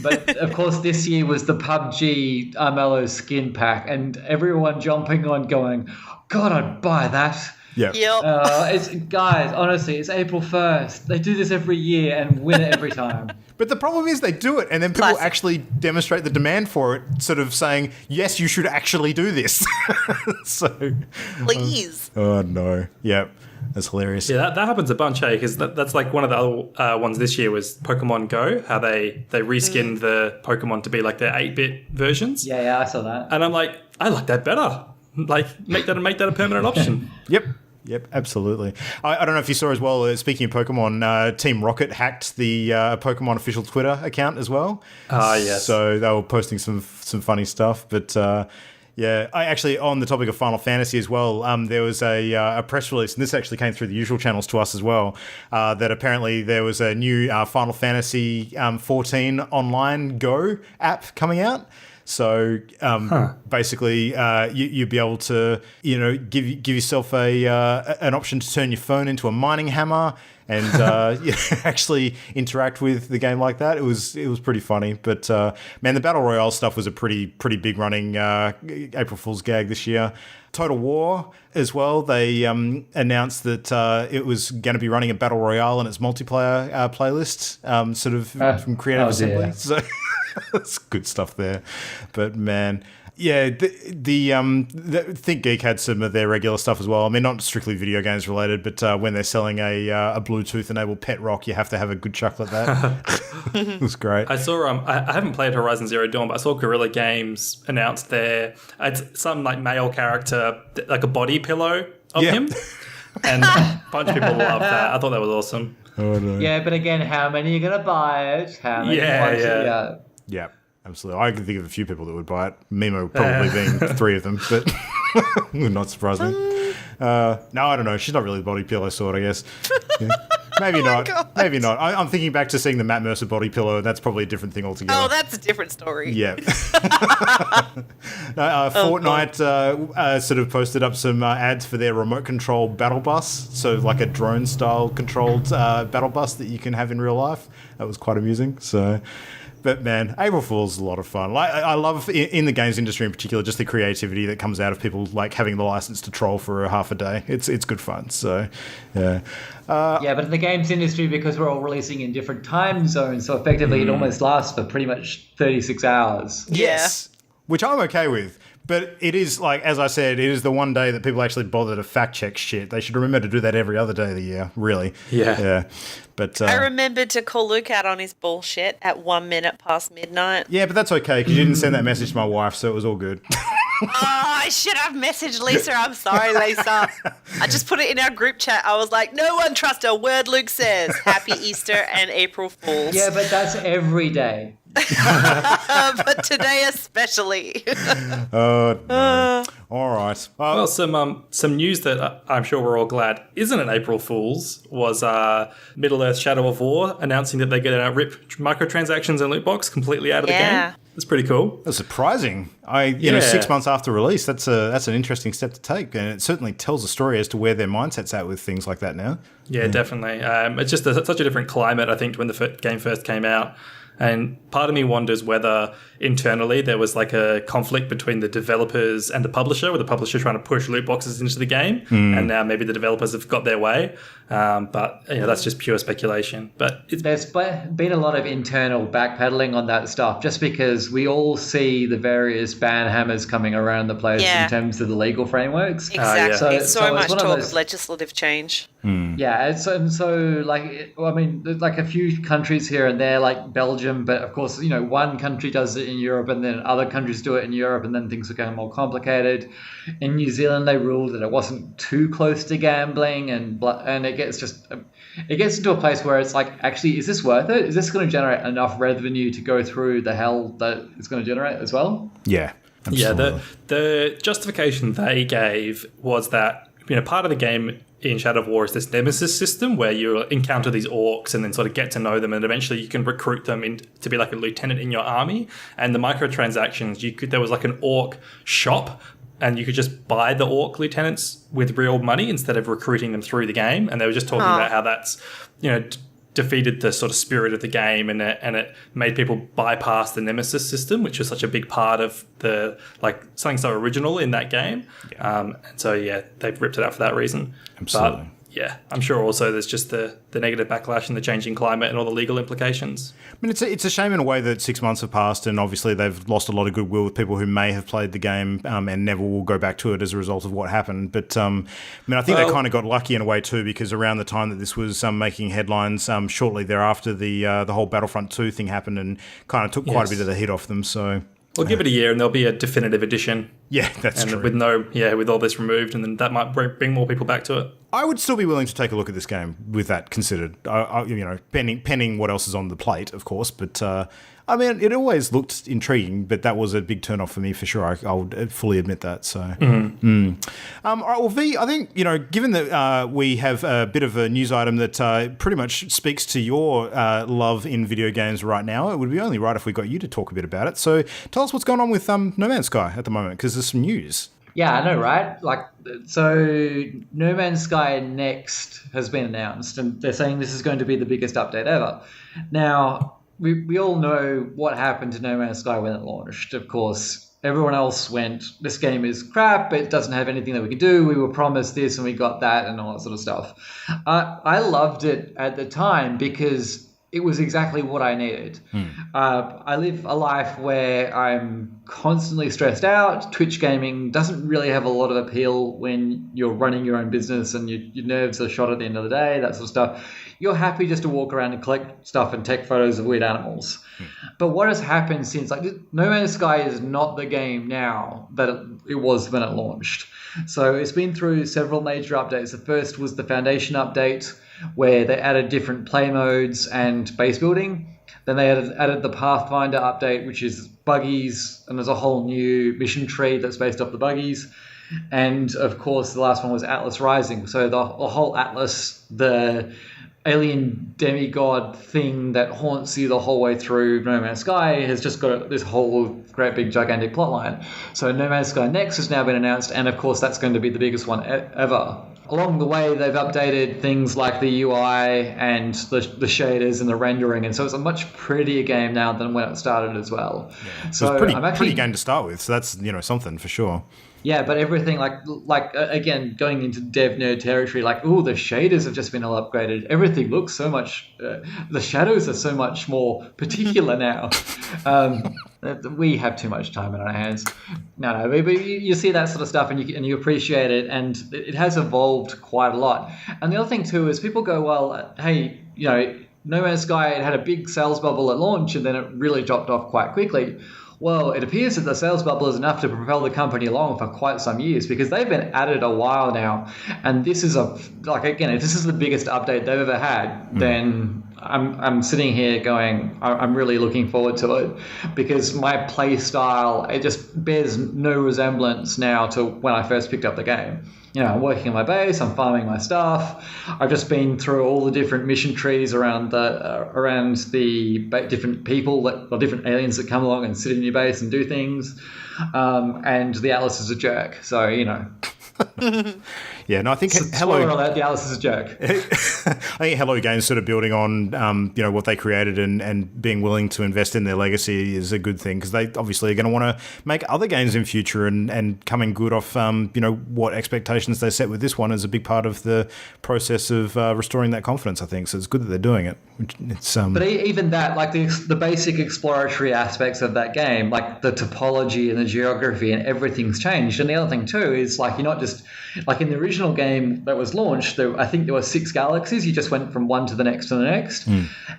But of course, this year was the PUBG Mellow skin pack, and everyone jumping on, going, "God, I'd buy that." Yeah. Guys, honestly, it's April 1st. They do this every year and win it every time. But the problem is they do it, and then people actually demonstrate the demand for it, sort of saying, "Yes, you should actually do this." So, please. Oh no. Yep. That's hilarious. Yeah, that happens a bunch, because that's like one of the other ones this year was Pokemon Go, how they reskinned the Pokemon to be like their 8-bit versions. Yeah, I saw that. And I'm like, I like that better. Like, make that a permanent option. Yep, absolutely. I don't know if you saw as well, speaking of Pokemon, Team Rocket hacked the Pokemon official Twitter account as well. Yes. So they were posting some funny stuff, but... I actually, on the topic of Final Fantasy as well, there was a press release, and this actually came through the usual channels to us as well, that apparently there was a new Final Fantasy 14 online Go app coming out. So basically, you'd be able to, give yourself an option to turn your phone into a mining hammer and actually interact with the game like that. It was pretty funny. But man, the Battle Royale stuff was a pretty big running April Fool's gag this year. Total War as well. They announced that it was going to be running a Battle Royale in its multiplayer playlist, from Creative Assembly. Dear. So that's good stuff there. But man, yeah, the Think Geek had some of their regular stuff as well. I mean, not strictly video games related, but when they're selling a Bluetooth-enabled pet rock, you have to have a good chuckle at that. It was great. I saw. I haven't played Horizon Zero Dawn, but I saw Guerrilla Games announced some like male character, like a body pillow of him, and a bunch of people loved that. I thought that was awesome. Oh, no. Yeah, but again, how many are going to buy it? How many want it? Yeah, absolutely. I can think of a few people that would buy it. Mimo probably being three of them, but not surprising. No, I don't know. She's not really the body pillow sort, I guess. Yeah. Maybe not. God. Maybe not. I'm thinking back to seeing the Matt Mercer body pillow, and that's probably a different thing altogether. Oh, that's a different story. Yeah. Fortnite sort of posted up some ads for their remote control battle bus. So like a drone style controlled battle bus that you can have in real life. That was quite amusing. So, but man, April Fool's is a lot of fun. Like I love in the games industry in particular, just the creativity that comes out of people like having the license to troll for a half a day. It's good fun. So, yeah. Yeah, but in the games industry, because we're all releasing in different time zones, so effectively it almost lasts for pretty much 36 hours. Yes. Which I'm okay with. But it is, like, as I said, it is the one day that people actually bother to fact check shit. They should remember to do that every other day of the year, really. Yeah. But I remembered to call Luke out on his bullshit at 1 minute past midnight. yeah, but that's okay, because you didn't send that message to my wife, so it was all good. Oh, I should have messaged Lisa. I'm sorry, Lisa. I just put it in our group chat. I was like, no one trusts a word Luke says. Happy Easter and April Fools. Yeah, but that's every day. But today especially. No. All right. Well, some news that I'm sure we're all glad isn't an April Fool's was Middle-earth Shadow of War announcing that they're going to rip microtransactions and loot box completely out of the game. That's pretty cool. That's surprising. 6 months after release, that's an interesting step to take, and it certainly tells a story as to where their mindset's at with things like that now. Yeah, definitely. It's just such a different climate, I think, when the game first came out. And part of me wonders whether internally there was like a conflict between the developers and the publisher, with the publisher trying to push loot boxes into the game, and now maybe the developers have got their way. But that's just pure speculation. But There's been a lot of internal backpedaling on that stuff, just because we all see the various ban hammers coming around the place in terms of the legal frameworks. Exactly. So so much it's one talk those- of legislative change. Yeah, and so like, I mean, there's like a few countries here and there, like Belgium, but of course, one country does it in Europe, and then other countries do it in Europe, and then things are getting more complicated. In New Zealand, they ruled that it wasn't too close to gambling, and it gets into a place where it's like, actually, is this worth it? Is this going to generate enough revenue to go through the hell that it's going to generate as well? Yeah. Absolutely. yeah, the justification they gave was that part of the game in Shadow of War is this nemesis system where you encounter these orcs and then sort of get to know them, and eventually you can recruit them to be like a lieutenant in your army. And the microtransactions, there was like an orc shop, and you could just buy the orc lieutenants with real money instead of recruiting them through the game. And they were just talking about how that's defeated the sort of spirit of the game, and it made people bypass the nemesis system, which was such a big part of the something so original in that game. And so they've ripped it out for that reason. Absolutely. But I'm sure also there's just the negative backlash and the changing climate and all the legal implications. I mean, it's a shame in a way that 6 months have passed, and obviously they've lost a lot of goodwill with people who may have played the game and never will go back to it as a result of what happened. But I think they kind of got lucky in a way too, because around the time that this was making headlines, shortly thereafter the whole Battlefront 2 thing happened and kind of took quite a bit of the hit off them. So we'll give it a year and there'll be a definitive edition. Yeah, that's true. With with all this removed, and then that might bring more people back to it. I would still be willing to take a look at this game with that considered. Pending what else is on the plate, of course. But I mean, it always looked intriguing, but that was a big turn off for me for sure. I would fully admit that. So, All right, well, V, I think given that we have a bit of a news item that pretty much speaks to your love in video games right now, it would be only right if we got you to talk a bit about it. So, tell us what's going on with No Man's Sky at the moment, because there's some news. Yeah, I know, right? So No Man's Sky Next has been announced, and they're saying this is going to be the biggest update ever. Now, we all know what happened to No Man's Sky when it launched. Of course, everyone else went, this game is crap, it doesn't have anything that we can do, we were promised this and we got that and all that sort of stuff. I loved it at the time because it was exactly what I needed. I live a life where I'm constantly stressed out. Twitch gaming doesn't really have a lot of appeal when you're running your own business and your nerves are shot at the end of the day, that sort of stuff. You're happy just to walk around and collect stuff and take photos of weird animals. But what has happened since, No Man's Sky is not the game now that it was when it launched. So it's been through several major updates. The first was the Foundation update, where they added different play modes and base building. Then they added the Pathfinder update, which is buggies, and there's a whole new mission tree that's based off the buggies. And, of course, the last one was Atlas Rising. So the whole Atlas, the alien demigod thing that haunts you the whole way through No Man's Sky, has just got this whole great big gigantic plotline. So No Man's Sky Next has now been announced, and, of course, that's going to be the biggest one ever. Along the way, they've updated things like the UI and the shaders and the rendering, and so it's a much prettier game now than when it started as well. Yeah. So it's pretty game to start with, so that's something for sure. Yeah, but everything again, going into dev nerd territory, the shaders have just been all upgraded. Everything looks so much, the shadows are so much more particular now. We have too much time in our hands. No, but you see that sort of stuff and you appreciate it, and it has evolved quite a lot. And the other thing too is people go, well, hey, No Man's Sky, it had a big sales bubble at launch and then it really dropped off quite quickly. Well, it appears that the sales bubble is enough to propel the company along for quite some years, because they've been at it a while now. And this is if this is the biggest update they've ever had, then I'm sitting here going, I'm really looking forward to it, because my play style, it just bears no resemblance now to when I first picked up the game. I'm working on my base, I'm farming my stuff. I've just been through all the different mission trees around the different people or different aliens that come along and sit in your base and do things. And the Atlas is a jerk, so Yeah, no, I think Spoiler alert, the Atlas is a jerk. I think Hello Games sort of building on what they created and being willing to invest in their legacy is a good thing, because they obviously are going to want to make other games in future and coming good off what expectations they set with this one is a big part of the process of restoring that confidence, I think. So it's good that they're doing it. But even that, the basic exploratory aspects of that game, like the topology and the geography and everything's changed. And the other thing too is you're not just in the original game that was launched, I think there were 6 galaxies. You just went from one to the next to the next.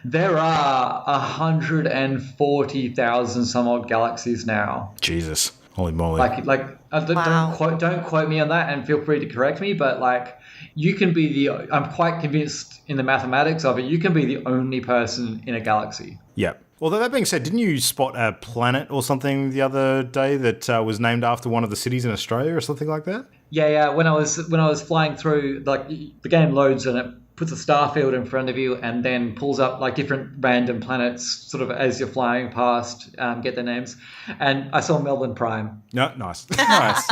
There are 140,000 some odd galaxies now. Jesus, holy moly! Wow. Don't quote me on that, and feel free to correct me. But you can be I'm quite convinced in the mathematics of it. You can be the only person in a galaxy. Yeah. Although that being said, didn't you spot a planet or something the other day that was named after one of the cities in Australia or something like that? Yeah. When I was flying through, the game loads and it puts a star field in front of you and then pulls up different random planets sort of as you're flying past, get their names. And I saw Melbourne Prime. No, nice. Nice.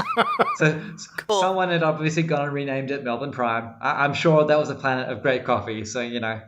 So cool. Someone had obviously gone and renamed it Melbourne Prime. I'm sure that was a planet of great coffee, so Yeah.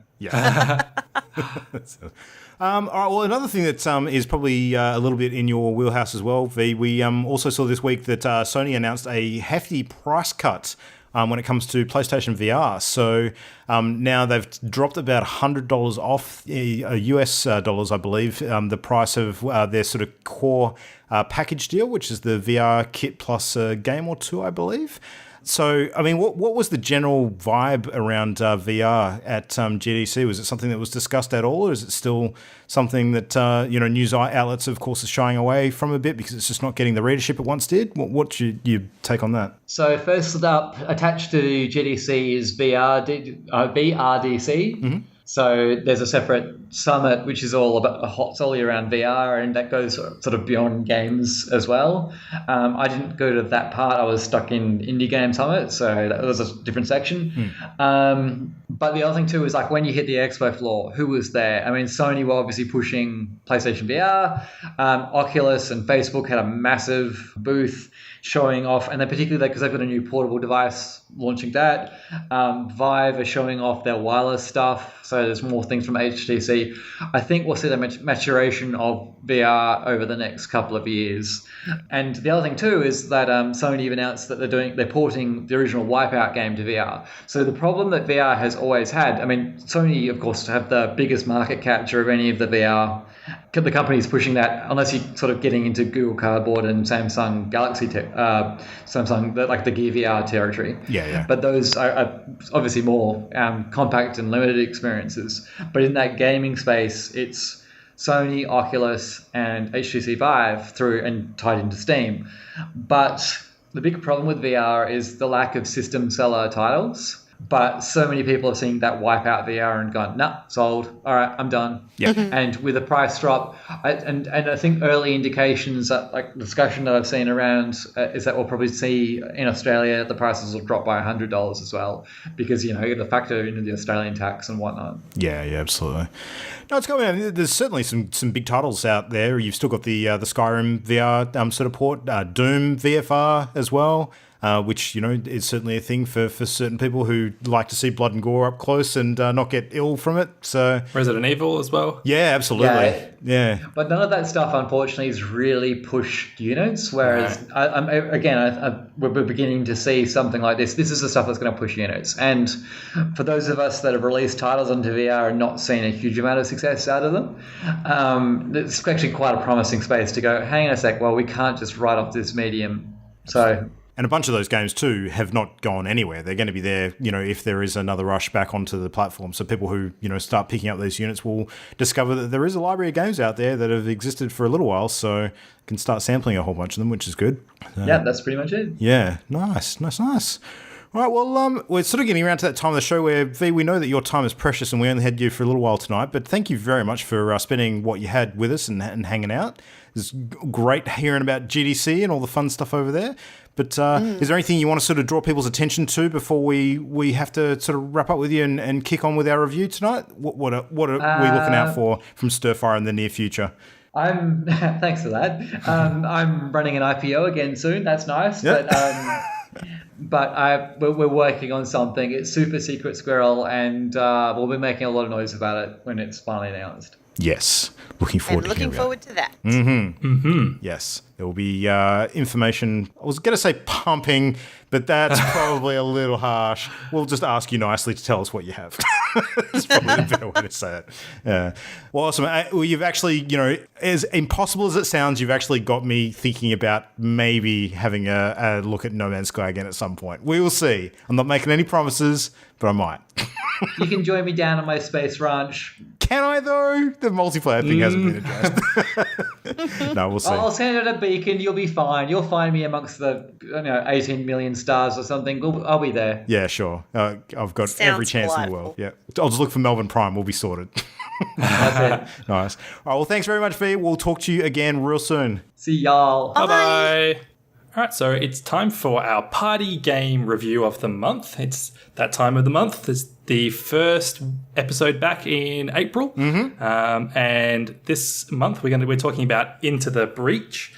All right, well, another thing that is probably a little bit in your wheelhouse as well, V, we also saw this week that Sony announced a hefty price cut when it comes to PlayStation VR. So now they've dropped about $100 off US dollars, I believe, the price of their sort of core package deal, which is the VR kit plus a game or two, I believe. So, I mean, what was the general vibe around VR at GDC? Was it something that was discussed at all, or is it still something that, news outlets, of course, are shying away from a bit because it's just not getting the readership it once did? What's your take on that? So first up, attached to GDC is VRDC. Mm-hmm. So there's a separate summit which is all about solely around VR, and that goes sort of beyond games as well. I didn't go to that part. I was stuck in Indie Game Summit, so that was a different section. But the other thing too is like when you hit the expo floor, who was there? I mean, Sony were obviously pushing PlayStation VR. Oculus and Facebook had a massive booth showing off, and then particularly because they've got a new portable device launching that. Vive are showing off their wireless stuff, so there's more things from HTC. I think we'll see the maturation of VR over the next couple of years. And the other thing too is that Sony have announced that they're porting the original Wipeout game to VR. So the problem that VR has always had, I mean, Sony of course have the biggest market capture of any of the VR. The company's pushing that, unless you're sort of getting into Google Cardboard and Samsung Galaxy, like the Gear VR territory. Yeah. But those are obviously more compact and limited experiences. But in that gaming space, it's Sony, Oculus, and HTC Vive through and tied into Steam. But the big problem with VR is the lack of system seller titles. But so many people have seen that Wipeout VR and gone, nah, sold. All right, I'm done. Yeah. And with a price drop, and I think early indications that like discussion that I've seen around is that we'll probably see in Australia the prices will drop by $100 as well, because you got to factor into the Australian tax and whatnot. Yeah, absolutely. No, it's going. I mean, there's certainly some big titles out there. You've still got the Skyrim VR sort of port, Doom VFR as well. Which, is certainly a thing for certain people who like to see blood and gore up close and not get ill from it. So Resident Evil as well. Yeah, absolutely. Yeah. But none of that stuff, unfortunately, is really pushed units. Whereas, we're beginning to see something like this. This is the stuff that's going to push units. And for those of us that have released titles onto VR and not seen a huge amount of success out of them, it's actually quite a promising space to go, hang on a sec, well, we can't just write off this medium. So... And a bunch of those games, too, have not gone anywhere. They're going to be there, if there is another rush back onto the platform. So people who, start picking up these units will discover that there is a library of games out there that have existed for a little while. So can start sampling a whole bunch of them, which is good. Yeah, that's pretty much it. Yeah, nice. All right, well, we're sort of getting around to that time of the show where, Vee, we know that your time is precious and we only had you for a little while tonight, but thank you very much for spending what you had with us and hanging out. It's great hearing about GDC and all the fun stuff over there. But is there anything you want to sort of draw people's attention to before we have to sort of wrap up with you and kick on with our review tonight? What are we looking out for from Stirfire in the near future? Thanks for that. I'm running an IPO again soon. That's nice. Yeah. But we're working on something. It's super secret squirrel, and we'll be making a lot of noise about it when it's finally announced. Yes. Looking forward to that. Mm-hmm. Mm-hmm. Yes. There will be information. I was going to say pumping, but that's probably a little harsh. We'll just ask you nicely to tell us what you have. That's probably the better way to say it. Yeah. Well, awesome. Well, you've actually, as impossible as it sounds, you've actually got me thinking about maybe having a look at No Man's Sky again at some point. We will see. I'm not making any promises, but I might. You can join me down on my space ranch. Can I, though? The multiplayer thing hasn't been addressed. No, we'll see. I'll send out a beacon. You'll be fine. You'll find me amongst the 18 million stars or something. I'll be there. Yeah, sure. I've got every chance in the world. Yeah, I'll just look for Melbourne Prime. We'll be sorted. That's it. Nice. All right, well, thanks very much, Vee. We'll talk to you again real soon. See y'all. Bye-bye. All right, so it's time for our party game review of the month. It's that time of the month. It's the first episode back in April. Mm-hmm. And this month we're talking about Into the Breach,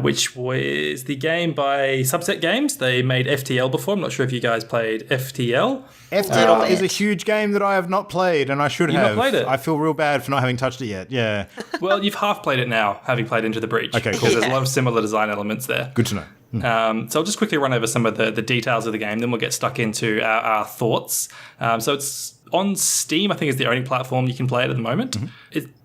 which was the game by Subset Games. They made FTL before. I'm not sure if you guys played FTL. FTL is a huge game that I have not played, and I should have. You've not played it? I feel real bad for not having touched it yet. Yeah. Well, you've half played it now, having played Into the Breach. Okay, cool. Because there's a lot of similar design elements there. Good to know. So I'll just quickly run over some of the details of the game, then we'll get stuck into our thoughts. So it's on Steam, I think, is the only platform you can play it at the moment. Mm-hmm.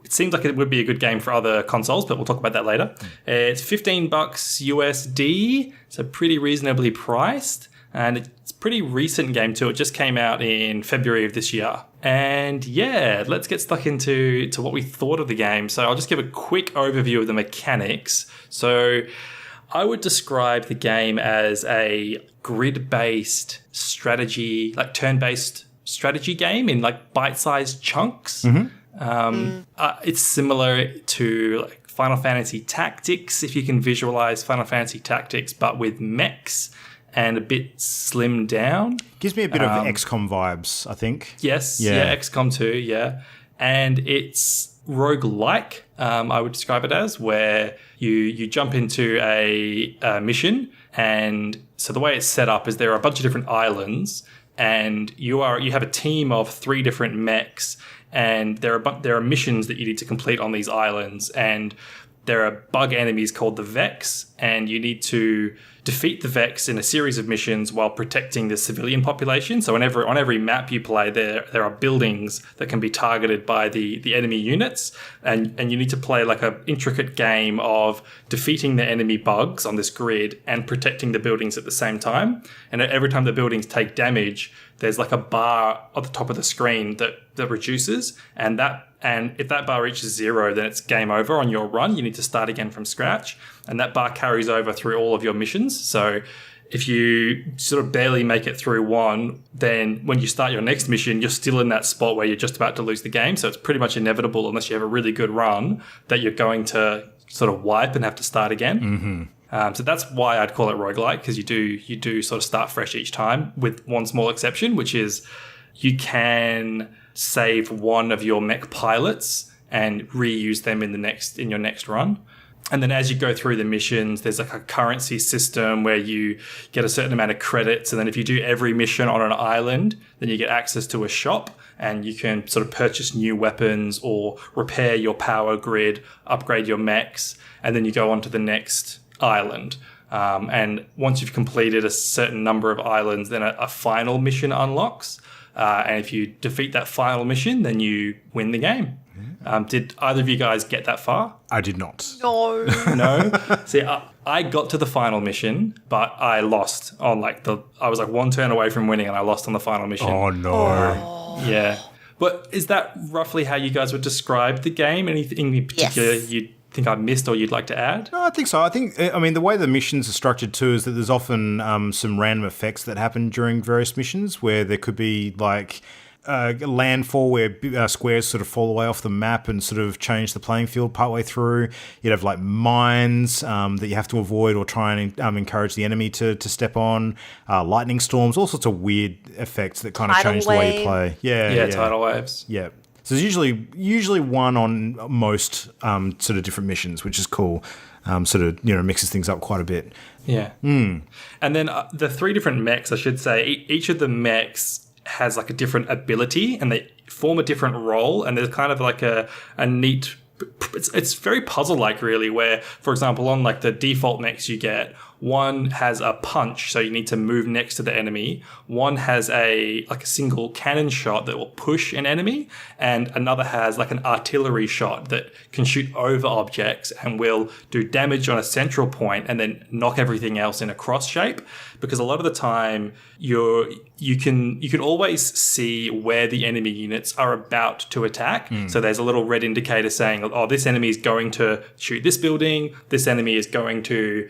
It seems like it would be a good game for other consoles, but we'll talk about that later. It's $15 USD, so pretty reasonably priced. And it's a pretty recent game too. It just came out in February of this year. And yeah, let's get stuck into what we thought of the game. So I'll just give a quick overview of the mechanics. So I would describe the game as a grid-based strategy, like turn-based strategy game in like bite-sized chunks. It's similar to like Final Fantasy Tactics, if you can visualize Final Fantasy Tactics, but with mechs and a bit slimmed down. Gives me a bit of XCOM vibes, I think. Yes, yeah, XCOM 2, yeah. And it's roguelike, I would describe it as, where you jump into a mission, and so the way it's set up is there are a bunch of different islands, and you have a team of 3 different mechs, and there are missions that you need to complete on these islands, and there are bug enemies called the Vex, and you need to defeat the Vex in a series of missions while protecting the civilian population. So on every map you play, there are buildings that can be targeted by the enemy units, and you need to play like an intricate game of defeating the enemy bugs on this grid and protecting the buildings at the same time. And every time the buildings take damage, there's like a bar at the top of the screen that reduces, and if that bar reaches 0, then it's game over on your run. You need to start again from scratch, and that bar carries over through all of your missions. So if you sort of barely make it through one, then when you start your next mission, you're still in that spot where you're just about to lose the game. So it's pretty much inevitable, unless you have a really good run, that you're going to sort of wipe and have to start again. So that's why I'd call it roguelike, because you do sort of start fresh each time, with one small exception, which is you can save one of your mech pilots and reuse them in your next run. And then as you go through the missions, there's like a currency system where you get a certain amount of credits. And then if you do every mission on an island, then you get access to a shop, and you can sort of purchase new weapons or repair your power grid, upgrade your mechs, and then you go on to the next island. And once you've completed a certain number of islands, then a final mission unlocks. And if you defeat that final mission, then you win the game. Did either of you guys get that far? I did not. No. No? See, I got to the final mission, but I lost on I was like one turn away from winning, and I lost on the final mission. Oh, no. Yeah. But is that roughly how you guys would describe the game? Anything in particular you think I missed or you'd like to add? No, I think so. I mean, the way the missions are structured too is that there's often some random effects that happen during various missions, where there could be like landfall where squares sort of fall away off the map and sort of change the playing field partway through. You'd have like mines that you have to avoid or try and encourage the enemy to step on. Lightning storms, all sorts of weird effects that kind of change the way you play. Yeah, tidal waves. Yeah. So there's usually one on most sort of different missions, which is cool. Sort of, mixes things up quite a bit. Yeah. And then the 3 different mechs, I should say, each of the mechs has like a different ability, and they form a different role, and there's kind of like a neat... It's very puzzle-like, really, where, for example, on like the default mechs you get, one has a punch, so you need to move next to the enemy. One has a single cannon shot that will push an enemy, and another has like an artillery shot that can shoot over objects and will do damage on a central point and then knock everything else in a cross shape. Because a lot of the time you can always see where the enemy units are about to attack. So there's a little red indicator saying, oh, this enemy is going to shoot this building, this enemy is going to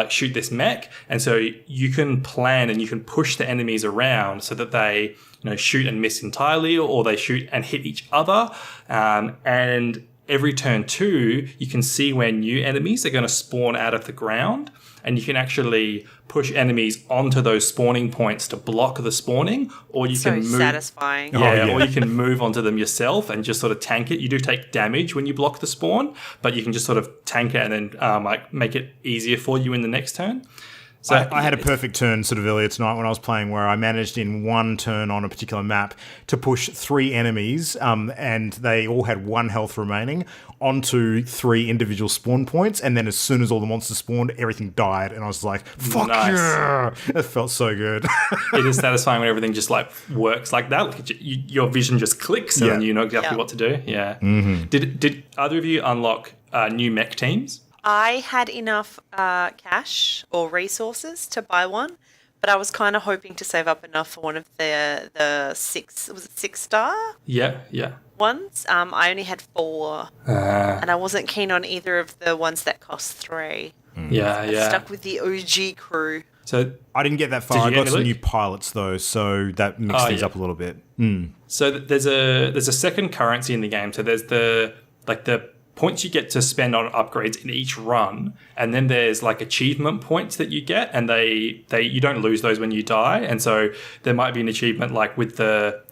shoot this mech. And so you can plan and you can push the enemies around so that they shoot and miss entirely, or they shoot and hit each other. And every turn too, you can see where new enemies are going to spawn out of the ground, and you can actually push enemies onto those spawning points to block the spawning, or you can move. Satisfying. Yeah, or you can move onto them yourself and just sort of tank it. You do take damage when you block the spawn, but you can just sort of tank it and then make it easier for you in the next turn. So I had a perfect turn sort of earlier tonight when I was playing, where I managed in one turn on a particular map to push 3 enemies, and they all had 1 health remaining, onto 3 individual spawn points. And then as soon as all the monsters spawned, everything died. And I was like, fuck yeah! It felt so good. It is satisfying when everything just works like that. Like your vision just clicks, and then you know exactly what to do. Yeah. Mm-hmm. Did either of you unlock new mech teams? I had enough cash or resources to buy one, but I was kind of hoping to save up enough for one of the 6-star Yeah. ones. I only had 4, and I wasn't keen on either of the ones that cost 3. Yeah. Stuck with the OG crew. So I didn't get that far. I got some new pilots though, so that mixed things up a little bit. So there's a second currency in the game. So there's the points you get to spend on upgrades in each run, and then there's like achievement points that you get, and they you don't lose those when you die. And so there might be an achievement like with the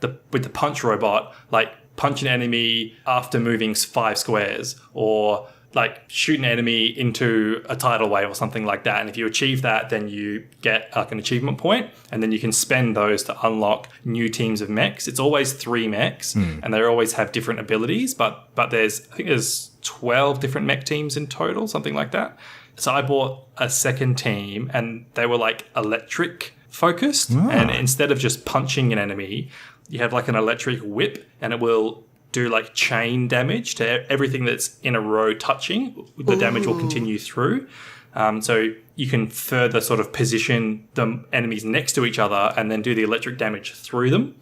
punch robot, like punch an enemy after moving 5 squares, or like shoot an enemy into a tidal wave or something like that. And if you achieve that, then you get like an achievement point, and then you can spend those to unlock new teams of mechs. It's always 3 mechs, and they always have different abilities, but I think there's 12 different mech teams in total, something like that. So I bought a second team, and they were like electric focused. And instead of just punching an enemy, you have like an electric whip, and it will do like chain damage to everything that's in a row touching. The damage will continue through. So you can further sort of position the enemies next to each other and then do the electric damage through them.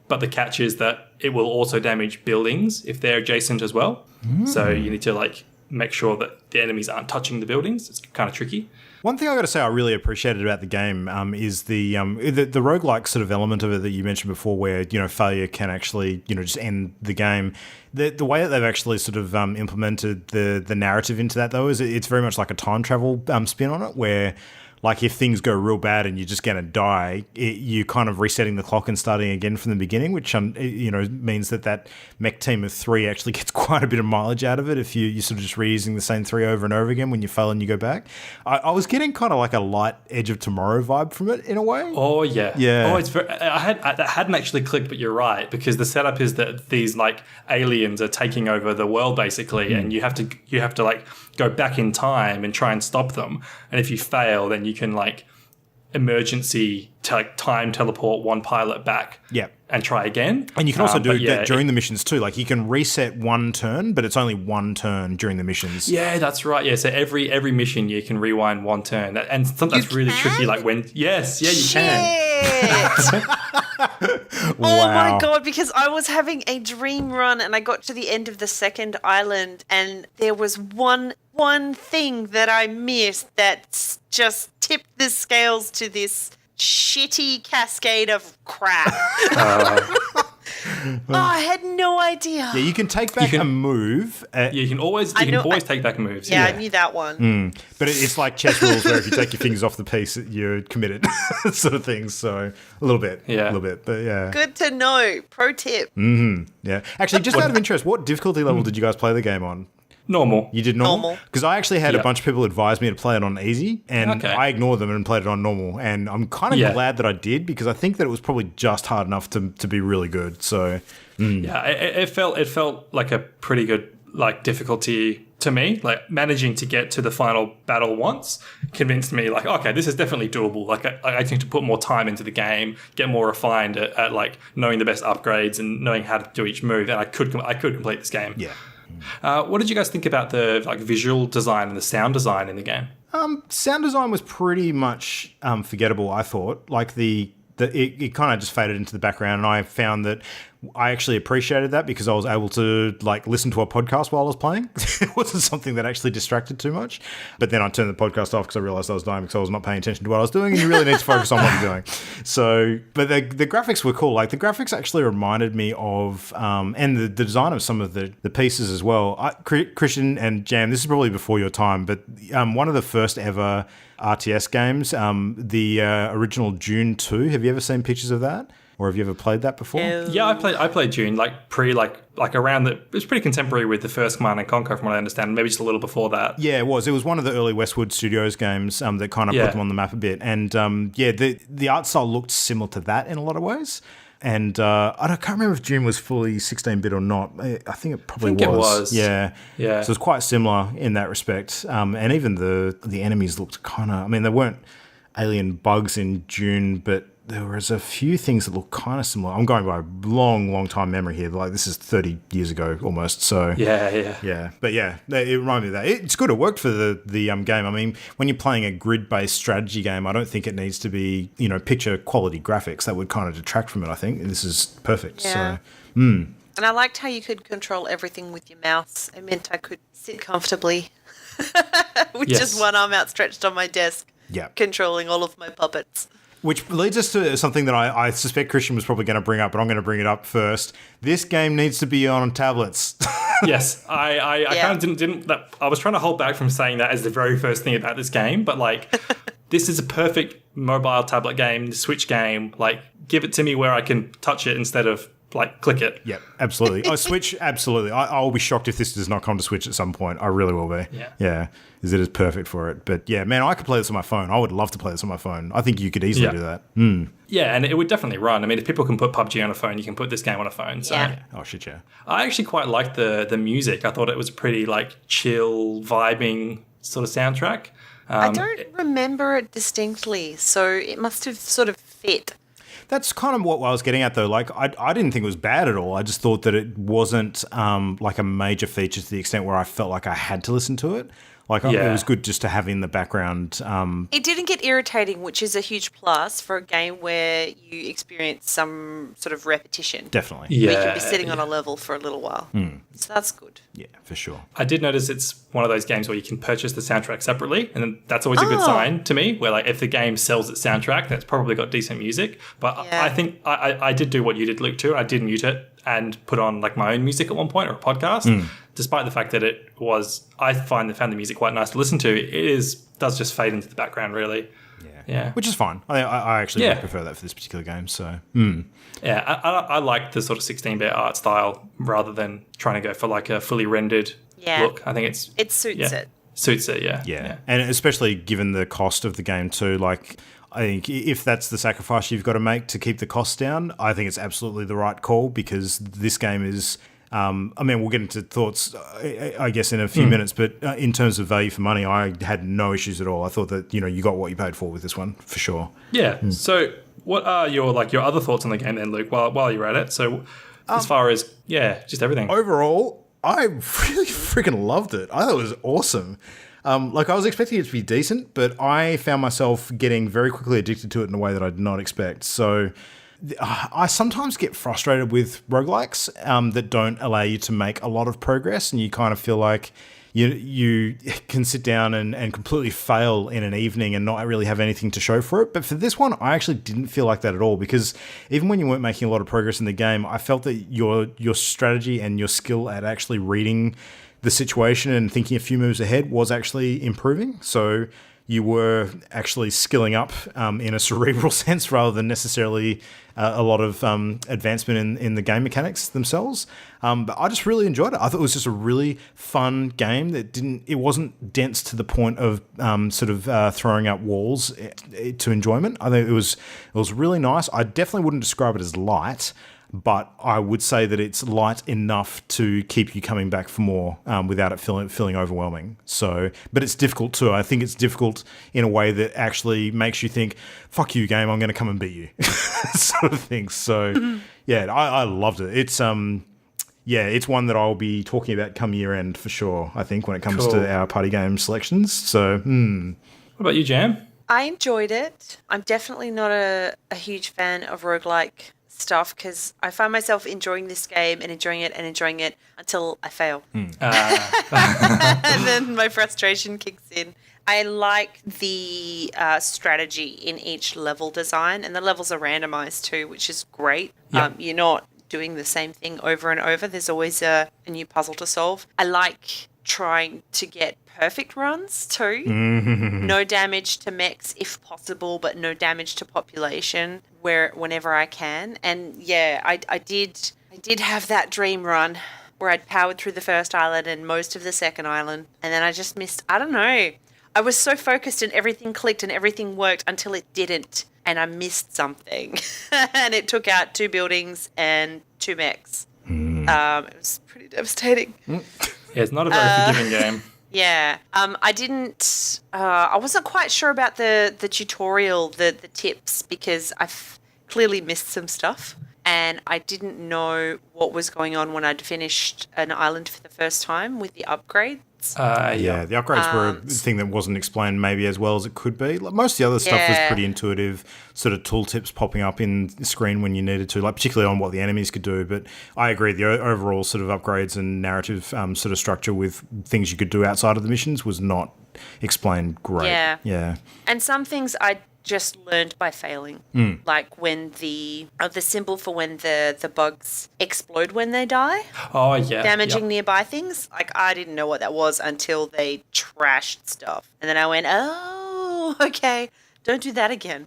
But the catch is that it will also damage buildings if they're adjacent as well. So you need to like make sure that the enemies aren't touching the buildings. It's kind of tricky. One thing I got to say I really appreciated about the game is the roguelike sort of element of it that you mentioned before, where failure can actually just end the game. The way that they've actually sort of implemented the narrative into that though is it's very much like a time travel spin on it, where like if things go real bad and you're just going to die, you kind of resetting the clock and starting again from the beginning, which means that mech team of 3 actually gets quite a bit of mileage out of it if you're sort of just reusing the same 3 over and over again when you fail and you go back. I was getting kind of like a light Edge of Tomorrow vibe from it in a way. Oh yeah. Yeah. Oh, it's that hadn't actually clicked, but you're right, because the setup is that these like aliens are taking over the world basically, and you have to like go back in time and try and stop them. And if you fail, then you can like emergency time teleport one pilot back. Yeah. And try again. And you can also do that during the missions too. Like you can reset one turn, but it's only one turn during the missions. Yeah, that's right. Yeah, so every mission you can rewind one turn. And sometimes that's really tricky. Like when you can. Wow. Oh my god, because I was having a dream run and I got to the end of the second island and there was one thing that I missed that just tipped the scales to this shitty cascade of crap. I had no idea. Yeah, you can take back a move. You can always take back moves. Yeah, I knew that one. But it's like chess rules where if you take your fingers off the piece, you're committed, sort of thing. So a little bit. But yeah. Good to know. Pro tip. Yeah. Actually, just out of interest, what difficulty level did you guys play the game on? Normal. You did normal? Because I actually had a bunch of people advise me to play it on easy, and I ignored them and played it on normal. And I'm kind of glad that I did, because I think that it was probably just hard enough to be really good. So yeah, it felt like a pretty good like difficulty to me. Like managing to get to the final battle once convinced me like, okay, this is definitely doable. Like I need to put more time into the game, get more refined at like knowing the best upgrades and knowing how to do each move, and I could complete this game. Yeah. What did you guys think about the like visual design and the sound design in the game? Sound design was pretty much forgettable, I thought. Like it kind of just faded into the background, and I found that I actually appreciated that because I was able to like listen to a podcast while I was playing. It wasn't something that actually distracted too much. But then I turned the podcast off because I realized I was dying because I was not paying attention to what I was doing, and you really need to focus on what you're doing. So, but the graphics were cool. Like the graphics actually reminded me of, and the design of some of the pieces as well. Christian and Jam, this is probably before your time, but one of the first ever RTS games, the original Dune 2. Have you ever seen pictures of that? Or have you ever played that before? Yeah, I played Dune like around it was pretty contemporary with the first Command and Conquer from what I understand, maybe just a little before that. Yeah, it was one of the early Westwood Studios games that kind of put them on the map a bit. And the art style looked similar to that in a lot of ways. And I can't remember if Dune was fully 16-bit or not. I think it probably it was. Yeah. So it's quite similar in that respect. And even the enemies looked kind of, I mean, they weren't alien bugs in Dune, but there was a few things that look kind of similar. I'm going by a long time memory here. Like, this is 30 years ago almost. So Yeah. But yeah, it reminded me of that. It's good. It worked for the game. I mean, when you're playing a grid-based strategy game, I don't think it needs to be, picture quality graphics. That would kind of detract from it, I think. This is perfect. Yeah. So, And I liked how you could control everything with your mouse. It meant I could sit comfortably with just one arm outstretched on my desk, controlling all of my puppets. Which leads us to something that I suspect Christian was probably going to bring up, but I'm going to bring it up first. This game needs to be on tablets. Yes, I kind of didn't. I was trying to hold back from saying that as the very first thing about this game, but like, this is a perfect mobile tablet game, Switch game. Like, give it to me where I can touch it instead of like click it. Yeah, absolutely. Oh, Switch, absolutely. I'll be shocked if this does not come to Switch at some point. I really will be. Yeah, because it is perfect for it. But yeah, man, I could play this on my phone. I would love to play this on my phone. I think you could easily do that. Yeah, and it would definitely run. I mean, if people can put PUBG on a phone, you can put this game on a phone. So. Yeah. Oh, shit, yeah. I actually quite liked the music. I thought it was pretty like chill, vibing sort of soundtrack. I don't remember it distinctly, so it must have sort of fit. That's kind of what I was getting at, though. Like, I didn't think it was bad at all. I just thought that it wasn't like a major feature to the extent where I felt like I had to listen to it. Like, it was good just to have in the background. It didn't get irritating, which is a huge plus for a game where you experience some sort of repetition. Definitely. Yeah. Where you can be sitting on a level for a little while. So that's good. Yeah, for sure. I did notice it's one of those games where you can purchase the soundtrack separately, and then that's always a good sign to me, where like if the game sells its soundtrack, that's probably got decent music. But I think I did do what you did, Luke, too. I did mute it and put on like my own music at one point, or a podcast, despite the fact that I found the music quite nice to listen to. It does just fade into the background, really. Yeah. Which is fine. I actually would prefer that for this particular game. So, Yeah, I like the sort of 16-bit art style rather than trying to go for like a fully rendered look. I think it suits it. Suits it, yeah. And especially given the cost of the game too, like, I think if that's the sacrifice you've got to make to keep the costs down, I think it's absolutely the right call, because this game is... I mean, we'll get into thoughts, I guess, in a few minutes, but in terms of value for money, I had no issues at all. I thought that, you got what you paid for with this one, for sure. Yeah. So what are your other thoughts on the game then, Luke, while you're at it? So as far as, just everything. Overall, I really freaking loved it. I thought it was awesome. I was expecting it to be decent, but I found myself getting very quickly addicted to it in a way that I did not expect. So... I sometimes get frustrated with roguelikes that don't allow you to make a lot of progress, and you kind of feel like you can sit down and completely fail in an evening and not really have anything to show for it. But for this one, I actually didn't feel like that at all, because even when you weren't making a lot of progress in the game, I felt that your strategy and your skill at actually reading the situation and thinking a few moves ahead was actually improving. So you were actually skilling up in a cerebral sense rather than necessarily a lot of advancement in the game mechanics themselves. But I just really enjoyed it. I thought it was just a really fun game that it wasn't dense to the point of throwing out walls to enjoyment. I think it was really nice. I definitely wouldn't describe it as light, but I would say that it's light enough to keep you coming back for more without it feeling overwhelming. So, but it's difficult too. I think it's difficult in a way that actually makes you think, "Fuck you, game! I'm going to come and beat you," sort of thing. So, I loved it. It's it's one that I'll be talking about come year end for sure. I think when it comes to our party game selections. So, What about you, Jam? I enjoyed it. I'm definitely not a huge fan of roguelike stuff, because I find myself enjoying this game and enjoying it until I fail. And then my frustration kicks in. I like the strategy in each level design, and the levels are randomized too, which is great. Yep. You're not doing the same thing over and over. There's always a new puzzle to solve. I like trying to get perfect runs too. No damage to mechs if possible, but no damage to population whenever I can. And I did have that dream run where I'd powered through the first island and most of the second island, and then I just missed. I don't know. I was so focused and everything clicked and everything worked until it didn't, and I missed something. And it took out 2 buildings and 2 mechs. It was pretty devastating. Yeah, it's not a very forgiving game. Yeah. I didn't. I wasn't quite sure about the tutorial, the tips, because I've clearly missed some stuff, and I didn't know what was going on when I'd finished an island for the first time with the upgrades. Yeah, the upgrades were a thing that wasn't explained maybe as well as it could be. Like, most of the other stuff was pretty intuitive, sort of tooltips popping up in the screen when you needed to, like particularly on what the enemies could do. But I agree, the overall sort of upgrades and narrative sort of structure with things you could do outside of the missions was not explained great. Yeah. And some things I just learned by failing. Like when the symbol for when the bugs explode when they die. Oh, yeah. Damaging nearby things. Like, I didn't know what that was until they trashed stuff. And then I went, oh, okay, don't do that again.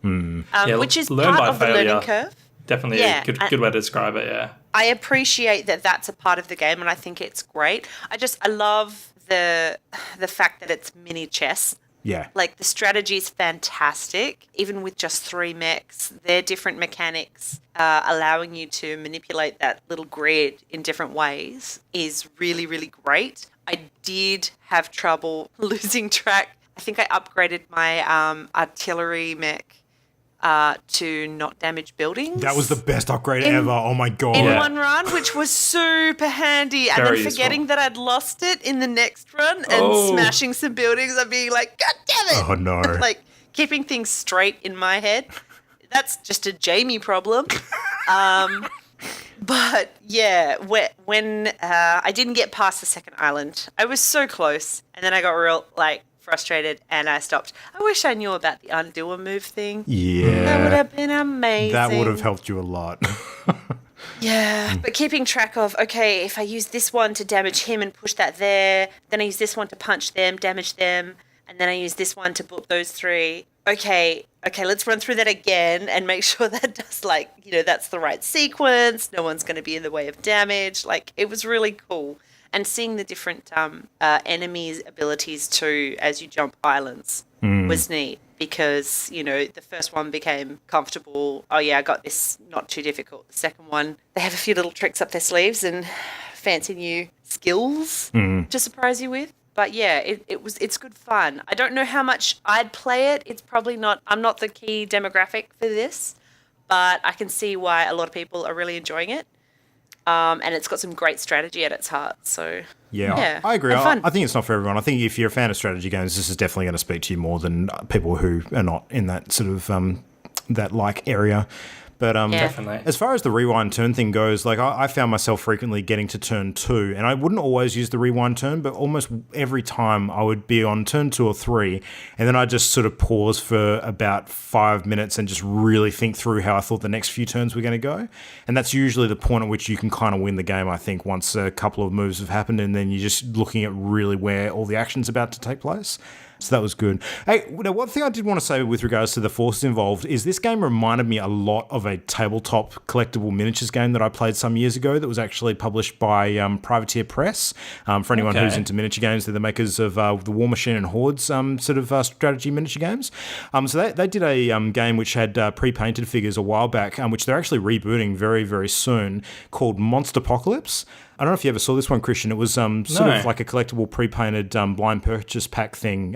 Which is part of the learning curve. Definitely a good way to describe it, yeah. I appreciate that that's a part of the game, and I think it's great. I love the fact that it's mini chess. Yeah. Like, the strategy is fantastic, even with just 3 mechs. Their different mechanics, allowing you to manipulate that little grid in different ways is really, really great. I did have trouble losing track. I think I upgraded my artillery mech to not damage buildings. That was the best upgrade ever. Oh my god. In one run, which was super handy. And then forgetting that I'd lost it in the next run and smashing some buildings and being like, God damn it. Oh no. Like, keeping things straight in my head. That's just a Jamie problem. But yeah, when I didn't get past the second island, I was so close. And then I got real, frustrated and I stopped. I wish I knew about the undo a move thing. Yeah. That would have been amazing. That would have helped you a lot. Yeah, but keeping track of, okay, if I use this one to damage him and push that there, then I use this one to punch them, damage them, and then I use this one to book those 3. Okay, let's run through that again and make sure that does, that's the right sequence. No one's going to be in the way of damage. It was really cool. And seeing the different enemies' abilities too as you jump islands was neat because, the first one became comfortable. Oh, yeah, I got this, not too difficult. The second one, they have a few little tricks up their sleeves and fancy new skills to surprise you with. But yeah, it's good fun. I don't know how much I'd play it. It's probably not, I'm not the key demographic for this, but I can see why a lot of people are really enjoying it. And it's got some great strategy at its heart. So yeah. I agree. I think it's not for everyone. I think if you're a fan of strategy games, this is definitely going to speak to you more than people who are not in that sort of that area. But definitely. As far as the rewind turn thing goes, I found myself frequently getting to turn 2, and I wouldn't always use the rewind turn, but almost every time I would be on turn 2 or 3, and then I just sort of pause for about 5 minutes and just really think through how I thought the next few turns were going to go. And that's usually the point at which you can kind of win the game, I think, once a couple of moves have happened, and then you're just looking at really where all the action's about to take place. So that was good. Hey, now one thing I did want to say with regards to the forces involved is this game reminded me a lot of a tabletop collectible miniatures game that I played some years ago that was actually published by Privateer Press. For anyone who's into miniature games, they're the makers of the War Machine and Hordes strategy miniature games. So they did a game which had pre-painted figures a while back, which they're actually rebooting very, very soon, called Monster Apocalypse. I don't know if you ever saw this one, Christian. It was sort of like a collectible pre-painted blind purchase pack thing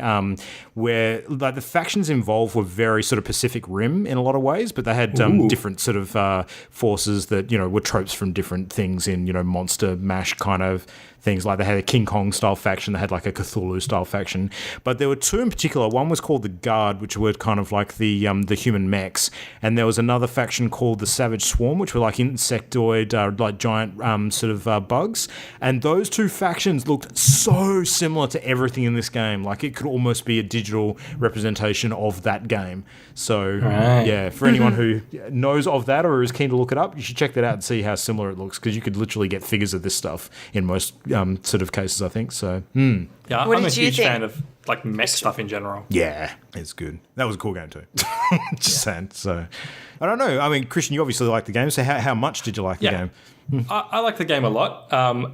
where the factions involved were very sort of Pacific Rim in a lot of ways, but they had different sort of forces that, were tropes from different things in, monster mash kind of things. Like they had a King Kong style faction, they had like a Cthulhu style faction, but there were 2 in particular. One was called the Guard, which were kind of like the human mechs, and there was another faction called the Savage Swarm, which were like insectoid, like giant sort of bugs. And those 2 factions looked so similar to everything in this game. Like it could almost be a digital representation of that game. So yeah, for anyone who knows of that or is keen to look it up, you should check that out and see how similar it looks, because you could literally get figures of this stuff in most sort of cases, I think. So yeah, I'm a huge fan of mech stuff in general. Yeah, it's good. That was a cool game too. Just saying. So I don't know. I mean, Christian, you obviously like the game. So how much did you like the game? I like the game a lot.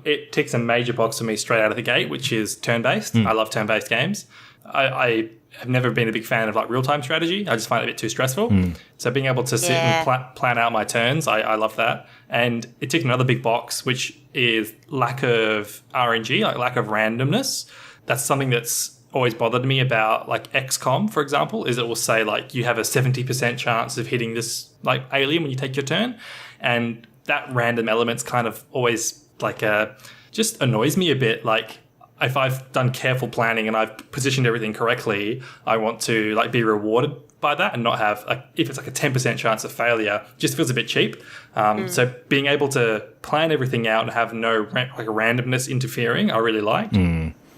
It ticks a major box for me straight out of the gate, which is turn-based. I love turn-based games. I have never been a big fan of real-time strategy. I just find it a bit too stressful. So being able to sit and plan out my turns, I love that. And it ticked another big box, which is lack of RNG, lack of randomness. that's something that's always bothered me about like XCOM, for example, is it will say like you have a 70% chance of hitting this like alien when you take your turn. And that random element's kind of always like just annoys me a bit. Like if I've done careful planning and I've positioned everything correctly, I want to like be rewarded by that and not have if it's like a 10% chance of failure, just feels a bit cheap. So being able to plan everything out and have no randomness interfering, I really liked.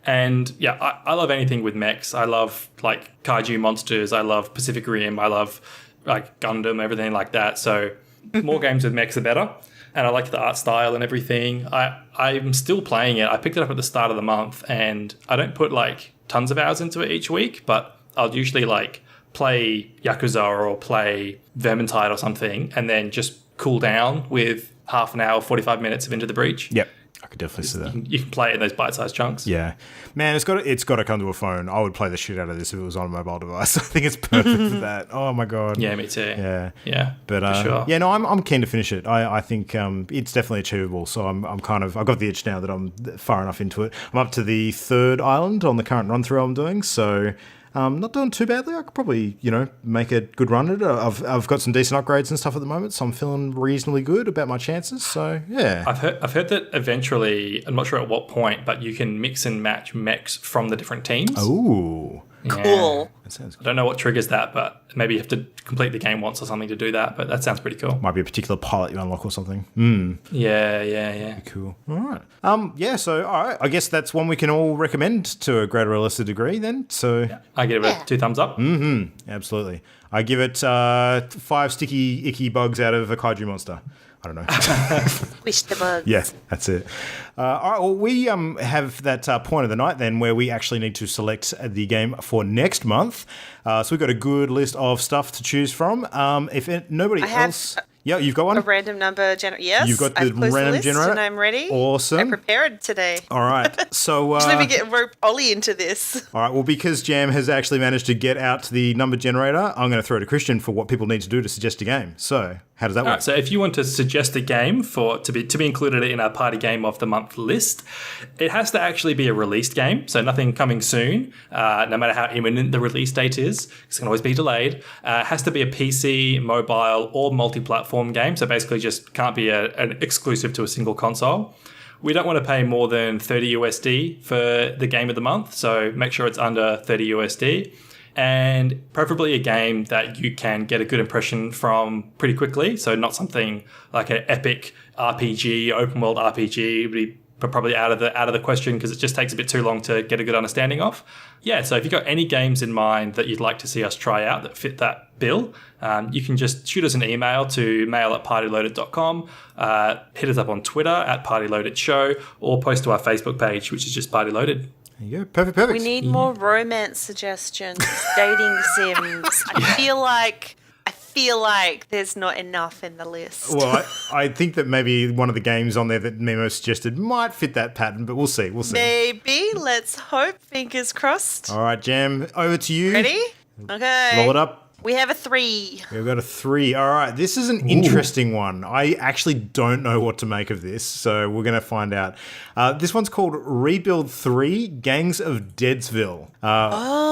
And yeah, I love anything with mechs. I love like kaiju monsters. I love Pacific Rim. I love like Gundam, everything like that. So more games with mechs are better. And I like the art style and everything. I'm still playing it. I picked it up at the start of the month, and I don't put like tons of hours into it each week, but I'll usually like play Yakuza or play Vermintide or something, and then just cool down with half an hour, 45 minutes of Into the Breach. Yep. I could definitely see that. You can play it in those bite-sized chunks. Yeah. Man, it's got to come to a phone. I would play the shit out of this if it was on a mobile device. I think it's perfect for that. Oh, my God. Yeah, me too. Yeah. But, for sure. Yeah, no, I'm keen to finish it. I think it's definitely achievable. So I'm kind of... I've got the itch now that I'm far enough into it. I'm up to the 3rd island on the current run-through I'm doing, so... not doing too badly. I could probably, make a good run at it. I've got some decent upgrades and stuff at the moment, so I'm feeling reasonably good about my chances. So yeah, I've heard that eventually, I'm not sure at what point, but you can mix and match mechs from the different teams. Oh, Cool. that sounds good. I don't know what triggers that, but maybe you have to complete the game once or something to do that. But that sounds pretty cool. Might be a particular pilot you unlock or something. Yeah. Cool. All right. Yeah. So all right. I guess that's one we can all recommend to a greater or lesser degree. Then. So I give it 2 thumbs up. absolutely. I give it 5 sticky, icky bugs out of a kaiju monster. I don't know. Wish the bugs. Yeah, that's it. All right, well, we have that point of the night then where we actually need to select the game for next month. So we've got a good list of stuff to choose from. Nobody else... Yeah, you've got one? A random number generator. Yes, You've got the I've closed random the list generator. and I'm ready. Awesome. I'm prepared today. All right, so... Let me rope Ollie into this. All right, well, because Jam has actually managed to get out the number generator, I'm going to throw it to Christian for what people need to do to suggest a game. So, how does that work? Right, so if you want to suggest a game to be included in our party game of the month list, it has to actually be a released game, so nothing coming soon, no matter how imminent the release date is. It can always be delayed. It has to be a PC, mobile, or multi-platform game, so basically just can't be an exclusive to a single console. We don't want to pay more than 30 USD for the game of the month, so make sure it's under 30 USD. And preferably a game that you can get a good impression from pretty quickly. So not something like an epic RPG, open world RPG would be probably out of the question because it just takes a bit too long to get a good understanding of. Yeah, so if you've got any games in mind that you'd like to see us try out that fit that bill, you can just shoot us an email to mail@partyloaded.com, hit us up on Twitter @partyloadedshow, or post to our Facebook page, which is just Party Loaded. There you go. Perfect. We need more romance suggestions, dating sims. I feel like there's not enough in the list. Well, I think that maybe one of the games on there that Memo suggested might fit that pattern, but we'll see. Maybe. Let's hope. Fingers crossed. All right, Jam, over to you. Ready? Okay. Roll it up. We have a 3. We've got a 3. All right, this is an interesting one. I actually don't know what to make of this, so we're going to find out. This one's called Rebuild 3 Gangs of Deadsville,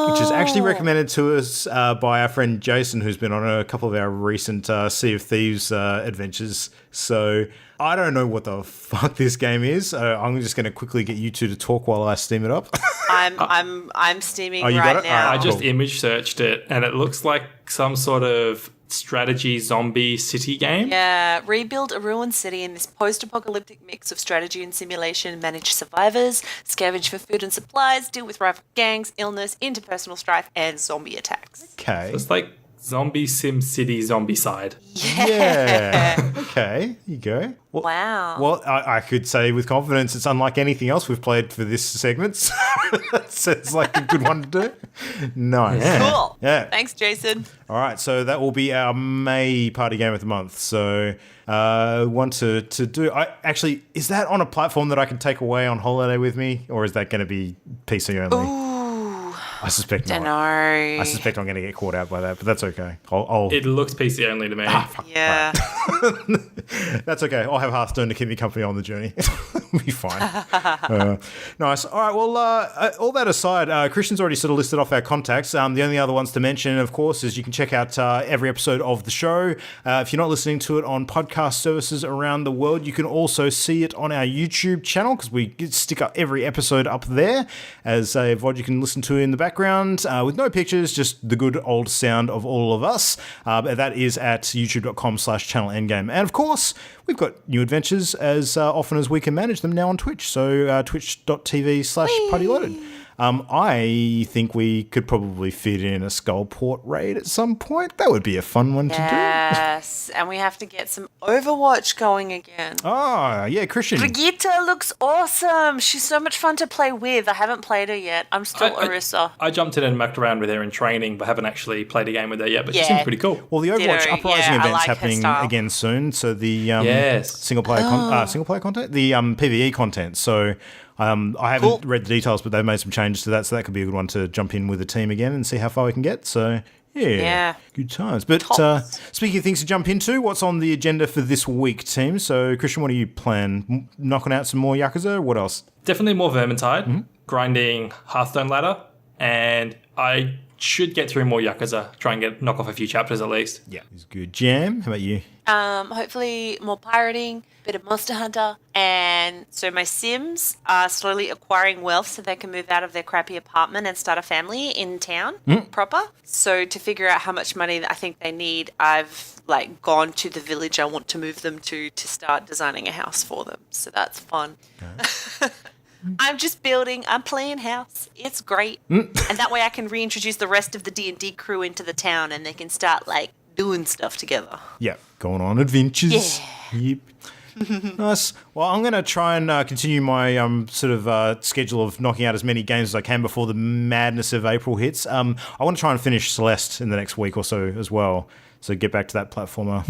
which is actually recommended to us by our friend Jason, who's been on a couple of our recent Sea of Thieves adventures. So I don't know what the fuck this game is. I'm just going to quickly get you two to talk while I steam it up. I'm steaming you got right it? now. I just image searched it, and it looks like some sort of strategy zombie city game. Yeah, rebuild a ruined city in this post-apocalyptic mix of strategy and simulation, manage survivors, scavenge for food and supplies, deal with rival gangs, illness, interpersonal strife, and zombie attacks. Okay. It's like Zombie Sim City Zombie Side. Yeah. Okay. You go. Well, Wow. Well, I could say with confidence it's unlike anything else we've played for this segment. So that sounds like a good one to do. Nice. Yeah. Cool. Yeah. Thanks, Jason. All right. So that will be our May party game of the month. So want to do... is that on a platform that I can take away on holiday with me? Or is that going to be PC only? Ooh. I suspect not. Dunno. I suspect I'm going to get caught out by that, but that's okay. I'll It looks PC only to me. Yeah. That's okay. I'll have Hearthstone to keep me company on the journey. We'll be fine. Nice. All right. Well, all that aside, Christian's already sort of listed off our contacts. The only other ones to mention, of course, is you can check out every episode of the show. If you're not listening to it on podcast services around the world, you can also see it on our YouTube channel because we stick up every episode up there as a VOD you can listen to in the background with no pictures, just the good old sound of all of us. That is at youtube.com/channelendgame. And of course, we've got new adventures as often as we can manage them now on Twitch. So twitch.tv/partyloaded. I think we could probably fit in a Skullport raid at some point. That would be a fun one to do. Yes, and we have to get some Overwatch going again. Oh, yeah, Christian. Brigitte looks awesome. She's so much fun to play with. I haven't played her yet. I'm still Orisa. I jumped in and mucked around with her in training, but haven't actually played a game with her yet, but she seems pretty cool. Well, the Overwatch Uprising event's happening again soon, so the single player content, the PvE content. So I haven't read the details, but they've made some changes to that, so that could be a good one to jump in with the team again and see how far we can get. So, yeah. Good times. But speaking of things to jump into, what's on the agenda for this week, team? So, Christian, what do you plan? Knocking out some more Yakuza? What else? Definitely more Vermintide, grinding Hearthstone ladder, and I should get through more Yakuza, try and knock off a few chapters at least. Yeah, it's good. Jam, how about you? Hopefully more pirating, bit of Monster Hunter, and so my Sims are slowly acquiring wealth so they can move out of their crappy apartment and start a family in town proper. So to figure out how much money I think they need, I've gone to the village I want to move them to start designing a house for them. So that's fun. Okay. I'm just building. I'm playing house. It's great. And that way I can reintroduce the rest of the D&D crew into the town and they can start doing stuff together. Yeah, going on adventures. Yeah. Yep. Nice. Well, I'm going to try and continue my schedule of knocking out as many games as I can before the madness of April hits. I want to try and finish Celeste in the next week or so as well. So get back to that platformer,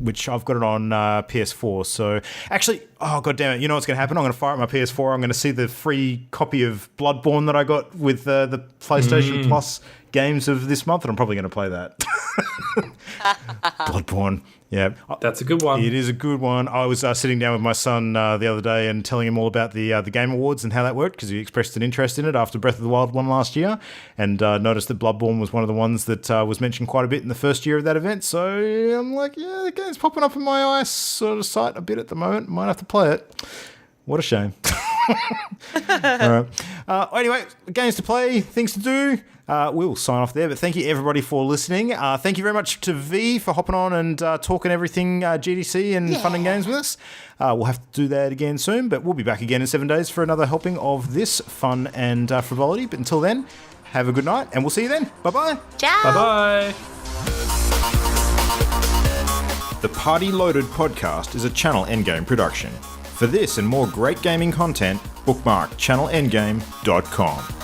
which I've got it on PS4. So actually, oh god damn it! You know what's going to happen? I'm going to fire up my PS4. I'm going to see the free copy of Bloodborne that I got with the PlayStation Plus games of this month, and I'm probably going to play that. Bloodborne. Yeah, that's a good one. It is a good one. I was sitting down with my son the other day and telling him all about the Game Awards and how that worked because he expressed an interest in it after Breath of the Wild won last year, and noticed that Bloodborne was one of the ones that was mentioned quite a bit in the first year of that event. So I'm like, yeah, the game's popping up in my eye sort of sight a bit at the moment. Might have to play it. What a shame. All right. Anyway, games to play, things to do. We'll sign off there, but thank you everybody for listening. Thank you very much to Vee for hopping on and talking everything GDC and fun and games with us. We'll have to do that again soon, but we'll be back again in 7 days for another helping of this fun and frivolity. But until then, have a good night, and we'll see you then. Bye-bye. Ciao. Bye-bye. The Party Loaded podcast is a Channel Endgame production. For this and more great gaming content, bookmark channelendgame.com.